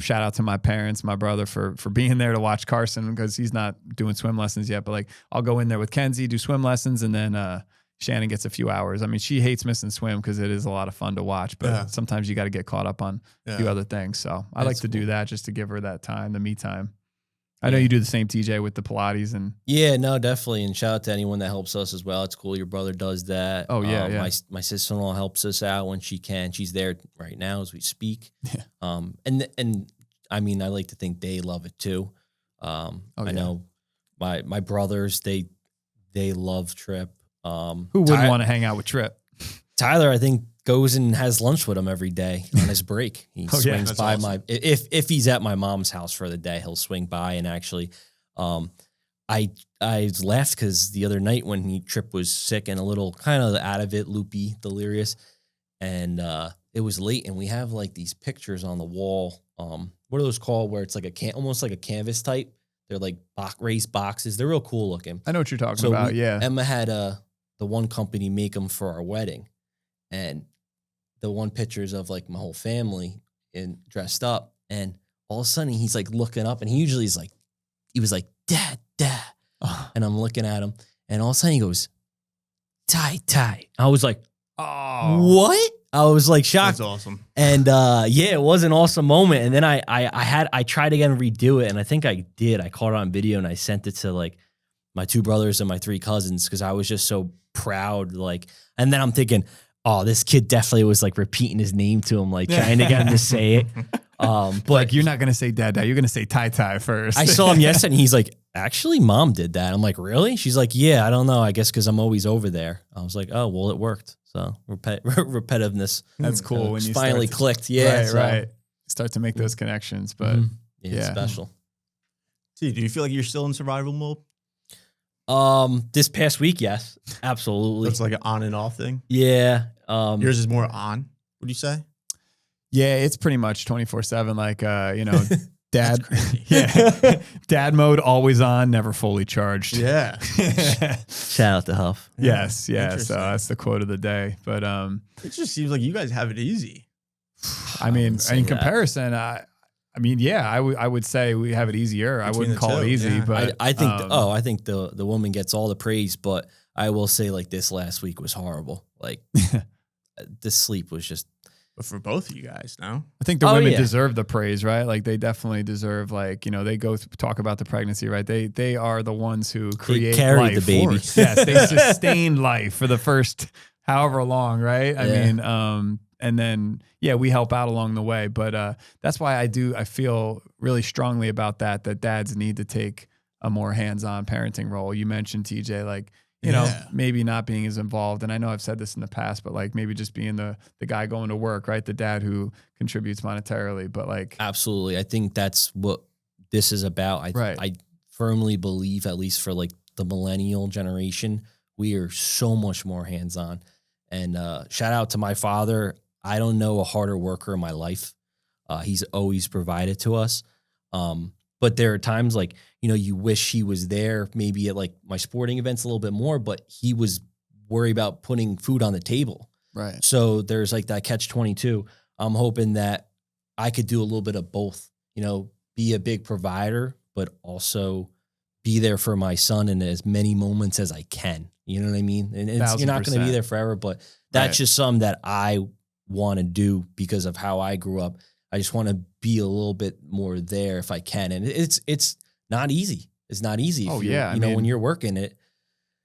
shout out to my parents, my brother for being there to watch Carson, because he's not doing swim lessons yet, but like I'll go in there with Kenzie, do swim lessons, and then Shannon gets a few hours. I mean, she hates missing swim because it is a lot of fun to watch, but sometimes you got to get caught up on a few other things. So I like to do that just to give her that time, the me time. I know you do the same, TJ, with the Pilates and Yeah, no, definitely. And shout out to anyone that helps us as well. It's cool. Your brother does that. Oh, yeah, yeah. My sister-in-law helps us out when she can. She's there right now as we speak. Yeah. And I mean, I like to think they love it too. I know my brothers, they love Trip. who wouldn't want to hang out with Trip? Tyler, I think, goes and has lunch with him every day on his break. He Oh, yeah. swings That's by awesome. if he's at my mom's house for the day, he'll swing by. And actually, I laughed because the other night when Trip was sick and a little kind of out of it, loopy, delirious, and it was late, and we have like these pictures on the wall. What are those called? Where it's like almost like a canvas type. They're like raised boxes. They're real cool looking. I know what you're talking about. Yeah. Emma had the one company make them for our wedding, and the one pictures of like my whole family in dressed up, and all of a sudden he's like looking up, and he was like, Dad, and I'm looking at him, and all of a sudden he goes, Ty. I was like, Oh, what? I was like shocked. That's awesome. And it was an awesome moment. And then I tried again to redo it, and I think I did. I caught it on video and I sent it to like my 2 brothers and my 3 cousins because I was just so proud. Like, and then I'm thinking, oh, this kid definitely was like repeating his name to him, like trying to get him to say it. But like you're not gonna say Dad. You're gonna say Ty first. I saw him yesterday, and he's like, actually, Mom did that. I'm like, really? She's like, yeah, I don't know. I guess because I'm always over there. I was like, oh, well, it worked. So repetitiveness. That's cool when you finally start to- clicked. Yeah, right, so, right. Start to make those connections, but Mhm. Yeah, it's Yeah. special. See, do you feel like you're still in survival mode? This past week, yes, absolutely. It's like an on and off thing. Yeah. Yours is more on. Would you say? yeah, it's pretty much 24/7. Like Dad, crazy. yeah, Dad mode always on, never fully charged. Yeah. Shout out to Huff. Yes, yeah. So Interesting. that's the quote of the day. But It just seems like you guys have it easy. I mean, wouldn't say in that. comparison, I mean, yeah, I would say we have it easier. I Between wouldn't the call it two, easy, yeah. but I think I think the woman gets all the praise, but I will say like this last week was horrible. Like the sleep was just But for both of you guys, no? I think the Oh, women yeah. deserve the praise, right? Like they definitely deserve, like, they go talk about the pregnancy, right? They are the ones who create carried life. the baby. Yes, they sustain life for the first however long, right? I Yeah. mean, and then we help out along the way. But that's why I feel really strongly about that dads need to take a more hands-on parenting role. You mentioned, TJ, like, maybe not being as involved. And I know I've said this in the past, but like maybe just being the guy going to work, right? The dad who contributes monetarily, but like, absolutely. I think that's what this is about. Right. I firmly believe, at least for like the millennial generation, we are so much more hands-on. And shout out to my father. I don't know a harder worker in my life. He's always provided to us. But there are times like, you know, you wish he was there maybe at like my sporting events a little bit more, but he was worried about putting food on the table. Right. So there's like that catch-22. I'm hoping that I could do a little bit of both, you know, be a big provider, but also be there for my son in as many moments as I can. You know what I mean? And you're not going to be there forever, but that's just something that I want to do because of how I grew up. I just want to be a little bit more there if I can. And it's not easy. It's not easy. Oh, if yeah. You know, when you're working it.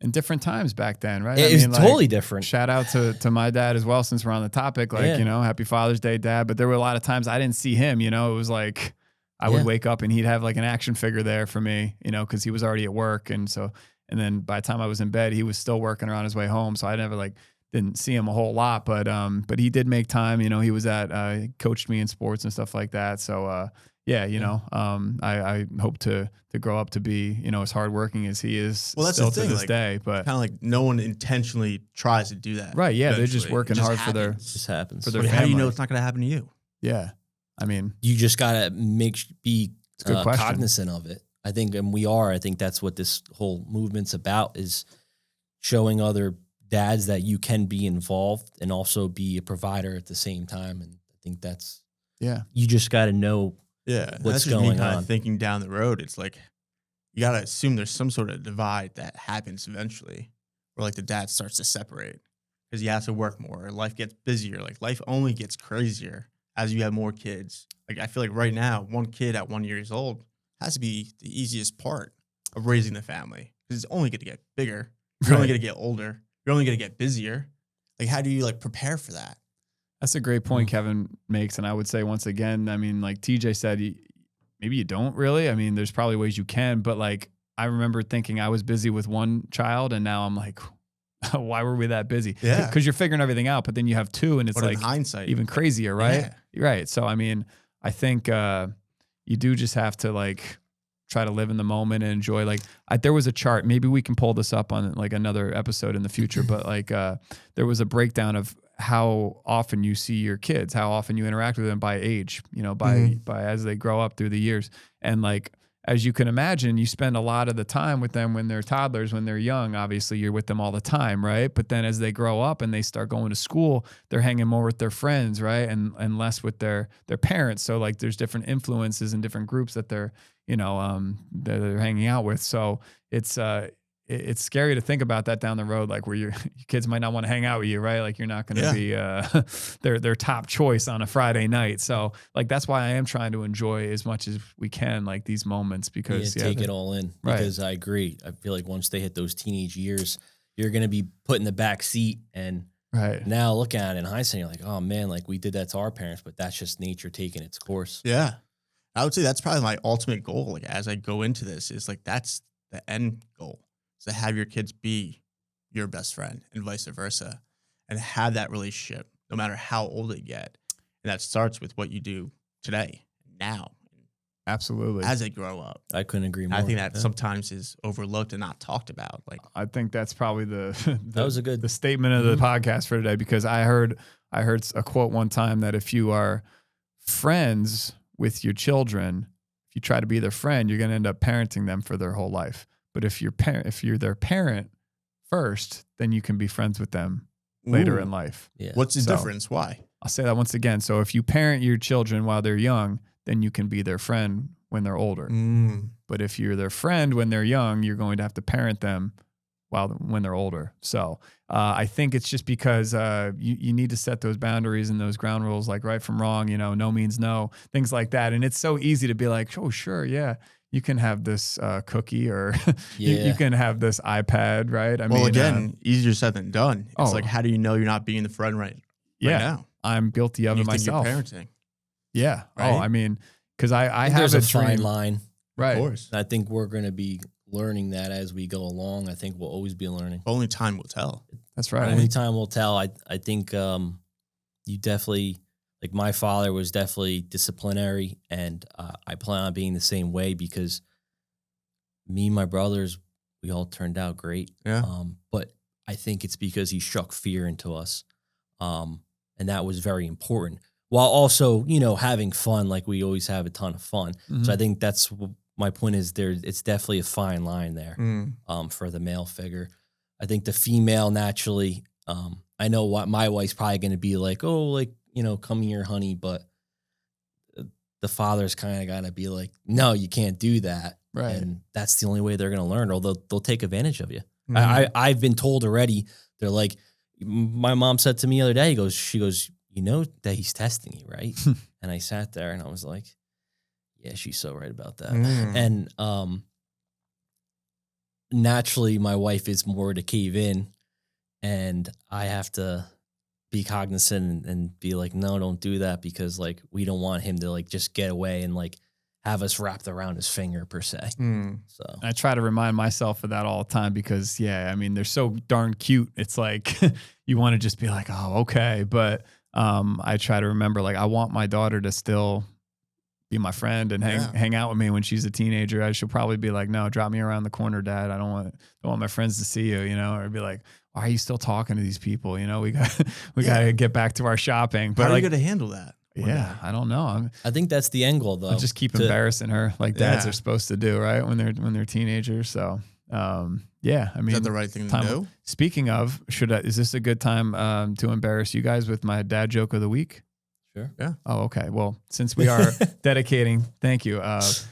In different times back then, right? It was totally different. Shout out to my dad as well, since we're on the topic. Like, you know, happy Father's Day, Dad. But there were a lot of times I didn't see him, you know. It was like I would wake up and he'd have like an action figure there for me, you know, because he was already at work. And then by the time I was in bed, he was still working around his way home. So I never like didn't see him a whole lot. But he did make time. You know, he was coached me in sports and stuff like that. So yeah, you know, I hope to grow up to be, you know, as hardworking as he is. Well, that's still the thing, to this like, day, but kind of like no one intentionally tries to do that. right. Yeah. They're Eventually. just working It just hard for happens. It just happens. for their But how do you know family. it's not going to happen to you? Yeah. I mean, You just got to be a good question. cognizant of it. I think, and we are. I think that's what this whole movement's about, is showing other dads that you can be involved and also be a provider at the same time. And I think that's, you just got to know Yeah, what's that's just going me kind on. of thinking down the road. It's like you got to assume there's some sort of divide that happens eventually, where like the dad starts to separate because you have to work more. Life gets busier. Like life only gets crazier as you have more kids. Like I feel like right now, one kid at 1 year old has to be the easiest part of raising the family because it's only going to get bigger. You're only going to get older. You're only going to get busier. Like how do you like prepare for that? that's a great point Kevin makes. And I would say once again, I mean, like TJ said, maybe you don't really. I mean, there's probably ways you can, but like I remember thinking I was busy with one child and now I'm like, why were we that busy? Yeah. Because you're figuring everything out, but then you have two and it's But in like hindsight, even crazier, right? Yeah. Right. So, I mean, I think you do just have to like try to live in the moment and enjoy. Like there was a chart, maybe we can pull this up on like another episode in the future, but like there was a breakdown of how often you see your kids, how often you interact with them by age, you know, by as they grow up through the years. And like, as you can imagine, you spend a lot of the time with them when they're toddlers, when they're young. Obviously, you're with them all the time, right? But then as they grow up and they start going to school, they're hanging more with their friends, right? And less with their parents. So like there's different influences and different groups that they're, you know, that they're hanging out with. So it's scary to think about that down the road, like where your kids might not want to hang out with you, right? Like you're not going to be their top choice on a Friday night. So like that's why I am trying to enjoy as much as we can, like these moments, because take it all in. Because I agree. I feel like once they hit those teenage years, you're going to be put in the back seat. And now looking at it in hindsight, you're like, oh man, like we did that to our parents, but that's just nature taking its course. Yeah. I would say that's probably my ultimate goal. Like as I go into this, is like that's the end goal. To have your kids be your best friend and vice versa, and have that relationship no matter how old they get. And that starts with what you do today, now. Absolutely. As they grow up. I couldn't agree more. I think that sometimes is overlooked and not talked about. Like I think that's probably that was the statement of the podcast for today, because I heard a quote one time that if you are friends with your children, if you try to be their friend, you're going to end up parenting them for their whole life. But if you're their parent first, then you can be friends with them later in life. Yeah. What's the difference? Why? I'll say that once again. So if you parent your children while they're young, then you can be their friend when they're older. But if you're their friend when they're young, you're going to have to parent them when they're older. So I think it's just because you need to set those boundaries and those ground rules, like right from wrong, you know, no means no, things like that. And it's so easy to be like, oh, sure, yeah. You can have this cookie, or you can have this iPad, right? I mean, again, easier said than done. It's like, how do you know you're not being the friend right now? I'm guilty of it myself. You're parenting. Yeah. Right? Oh, I mean, because I have there's a dream. fine line. Right. Of course. I think we're going to be learning that as we go along. I think we'll always be learning. Only time will tell. That's right. Only time will tell. I think you definitely Like my father was definitely disciplinary, and I plan on being the same way because me and my brothers, we all turned out great. Yeah. But I think it's because he struck fear into us. And that was very important while also, having fun. Like we always have a ton of fun. So I think that's my point is it's definitely a fine line there, for the male figure. I think the female naturally, I know what my wife's probably going to be like, oh, like, come here, honey. But the father's kind of got to be like, no, you can't do that. Right. And that's the only way they're going to learn, or they'll take advantage of you. I've been told already. They're like, my mom said to me the other day, she goes, you know that he's testing you, right? And I sat there and I was like, yeah, she's so right about that. And naturally, my wife is more to cave in, and I have to be cognizant and be like, no, don't do that, because like we don't want him to like just get away and like have us wrapped around his finger per se. So I try to remind myself of that all the time because, yeah, I mean, they're so darn cute. It's like you want to just be like, oh, okay. But I try to remember, like, I want my daughter to still be my friend and hang out with me when she's a teenager. I should probably be like, no, drop me around the corner, Dad. I don't want my friends to see you, or be like, why are you still talking to these people? We got to get back to our shopping. But how are you going to handle that? Yeah, I don't know. I think that's the angle, though. I'll just keep embarrassing her like dads are supposed to do, right? When they're teenagers. So, yeah, I mean, is that the right thing to do? Speaking of, is this a good time to embarrass you guys with my dad joke of the week? Sure. Yeah. Oh, okay. Well, since we are dedicating, thank you.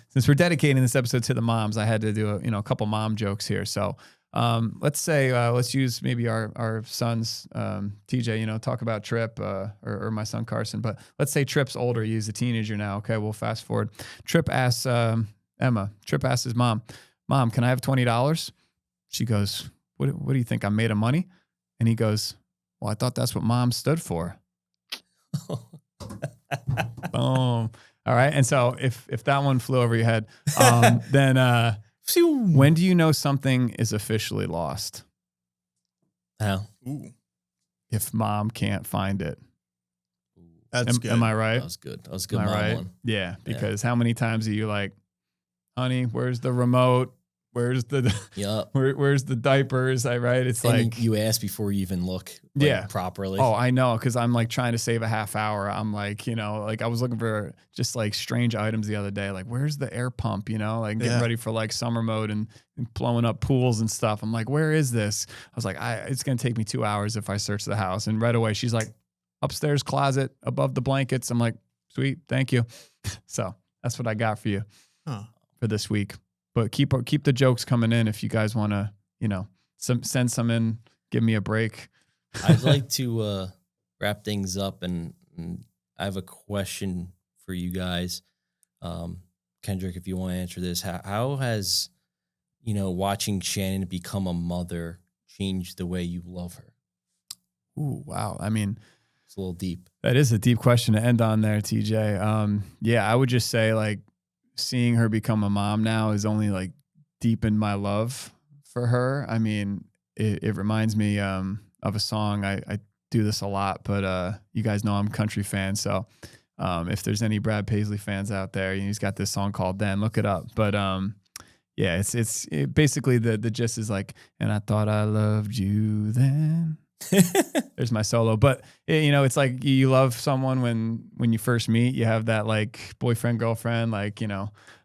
Since we're dedicating this episode to the moms, I had to do a couple mom jokes here. So, let's say, let's use maybe our sons, TJ, talk about Trip, or my son Carson, but let's say Trip's older. He's a teenager now. Okay. We'll fast forward. Trip asks, Trip asks his mom, can I have $20? She goes, what do you think? I'm made of money? And he goes, well, I thought that's what mom stood for. Boom. All right. And so if that one flew over your head, then, when do you know something is officially lost? How? Ooh. If mom can't find it. That's good. Am I right? That was good. That was a good. Am I mom right? one. Yeah. Because how many times are you like, honey, where's the remote? Where's the where's the diapers? Right? It's and like you ask before you even look properly. Oh, I know, because I'm like trying to save a half hour. I'm like, like I was looking for just like strange items the other day. Like, where's the air pump? Like getting ready for like summer mode and blowing up pools and stuff. I'm like, where is this? I was like, it's gonna take me 2 hours if I search the house. And right away she's like, upstairs closet above the blankets. I'm like, sweet, thank you. So that's what I got for you for this week. But keep the jokes coming in if you guys want to, send some in. Give me a break. I'd like to wrap things up, and I have a question for you guys. Kendrick, if you want to answer this, how has, watching Shannon become a mother changed the way you love her? Ooh, wow. I mean, it's a little deep. That is a deep question to end on there, TJ. Yeah, I would just say like, seeing her become a mom now is only like deepened my love for her. I mean, it reminds me of a song. I do this a lot, but you guys know I'm a country fan. So if there's any Brad Paisley fans out there, he's got this song called Then, look it up. But yeah, it's basically the gist is like, and I thought I loved you then. There's my solo. But it's like you love someone when you first meet. You have that like boyfriend, girlfriend, like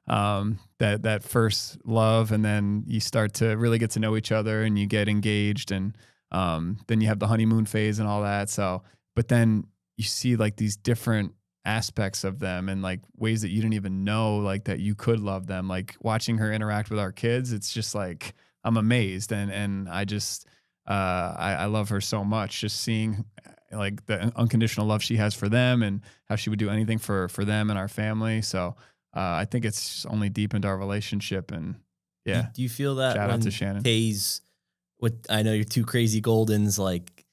that first love, and then you start to really get to know each other and you get engaged, and then you have the honeymoon phase and all that. So but then you see like these different aspects of them and like ways that you didn't even know like that you could love them. Like watching her interact with our kids, it's just like I'm amazed, and I just I love her so much, just seeing like the unconditional love she has for them and how she would do anything for them and our family. So I think it's only deepened our relationship. And yeah. Do you feel that shout when out to Shannon? Taze, I know you're two crazy Goldens, like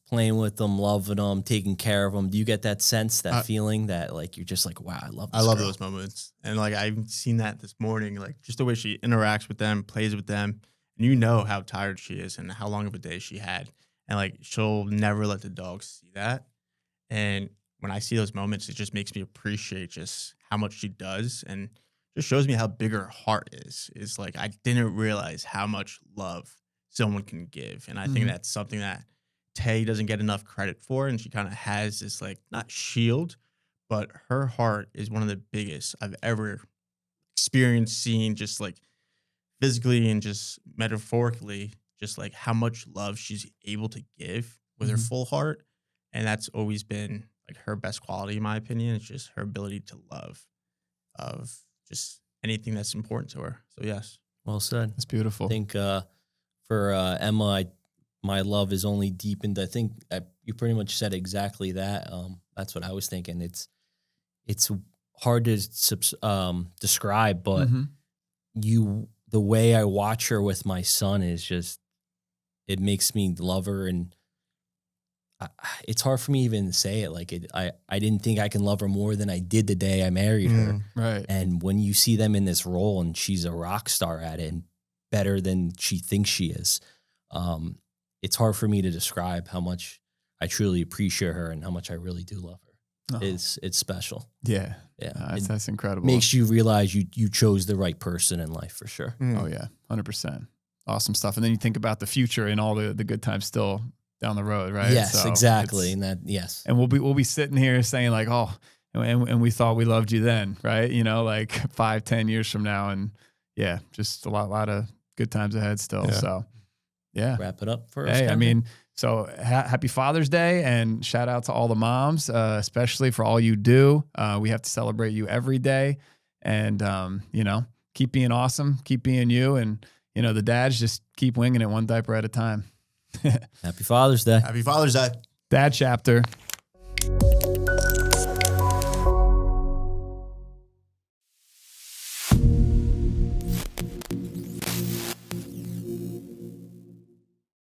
playing with them, loving them, taking care of them. Do you get that sense, that feeling that like you're just like, wow, I love this I love girl. those moments. And like I've seen that this morning, like just the way she interacts with them, plays with them. And you know how tired she is and how long of a day she had. And like she'll never let the dogs see that. And when I see those moments, it just makes me appreciate just how much she does, and just shows me how big her heart is. Is like, I didn't realize how much love someone can give. And I think that's something that Tay doesn't get enough credit for. And she kind of has this, like, not shield, but her heart is one of the biggest I've ever experienced, seen, just like physically and just metaphorically, just like how much love she's able to give with her full heart. And that's always been like her best quality, in my opinion. It's just her ability to love of just anything that's important to her. So yes. Well said. That's beautiful. I think for Emma, my love is only deepened. I think you pretty much said exactly that. That's what I was thinking. It's hard to describe, but the way I watch her with my son is just, it makes me love her, and it's hard for me even to say it. Like, I didn't think I can love her more than I did the day I married her. Right. And when you see them in this role, and she's a rock star at it, and better than she thinks she is, it's hard for me to describe how much I truly appreciate her and how much I really do love her. It's special. Yeah. Yeah. That's incredible. Makes you realize you chose the right person in life, for sure. Oh yeah. 100%. Awesome stuff. And then you think about the future and all the good times still down the road, right? Yes, So exactly. And that, yes. And we'll be sitting here saying like, oh, and we thought we loved you then, right? You know, like 5-10 years from now. And yeah, just a lot of good times ahead still. Yeah. So yeah. Wrap it up for us. Hey, I Kendrick. mean, so happy Father's Day, and shout out to all the moms, especially for all you do. We have to celebrate you every day, and you know, keep being awesome, keep being you, and you know, the dads just keep winging it one diaper at a time. Happy Father's Day. Happy Father's Day. Dad chapter.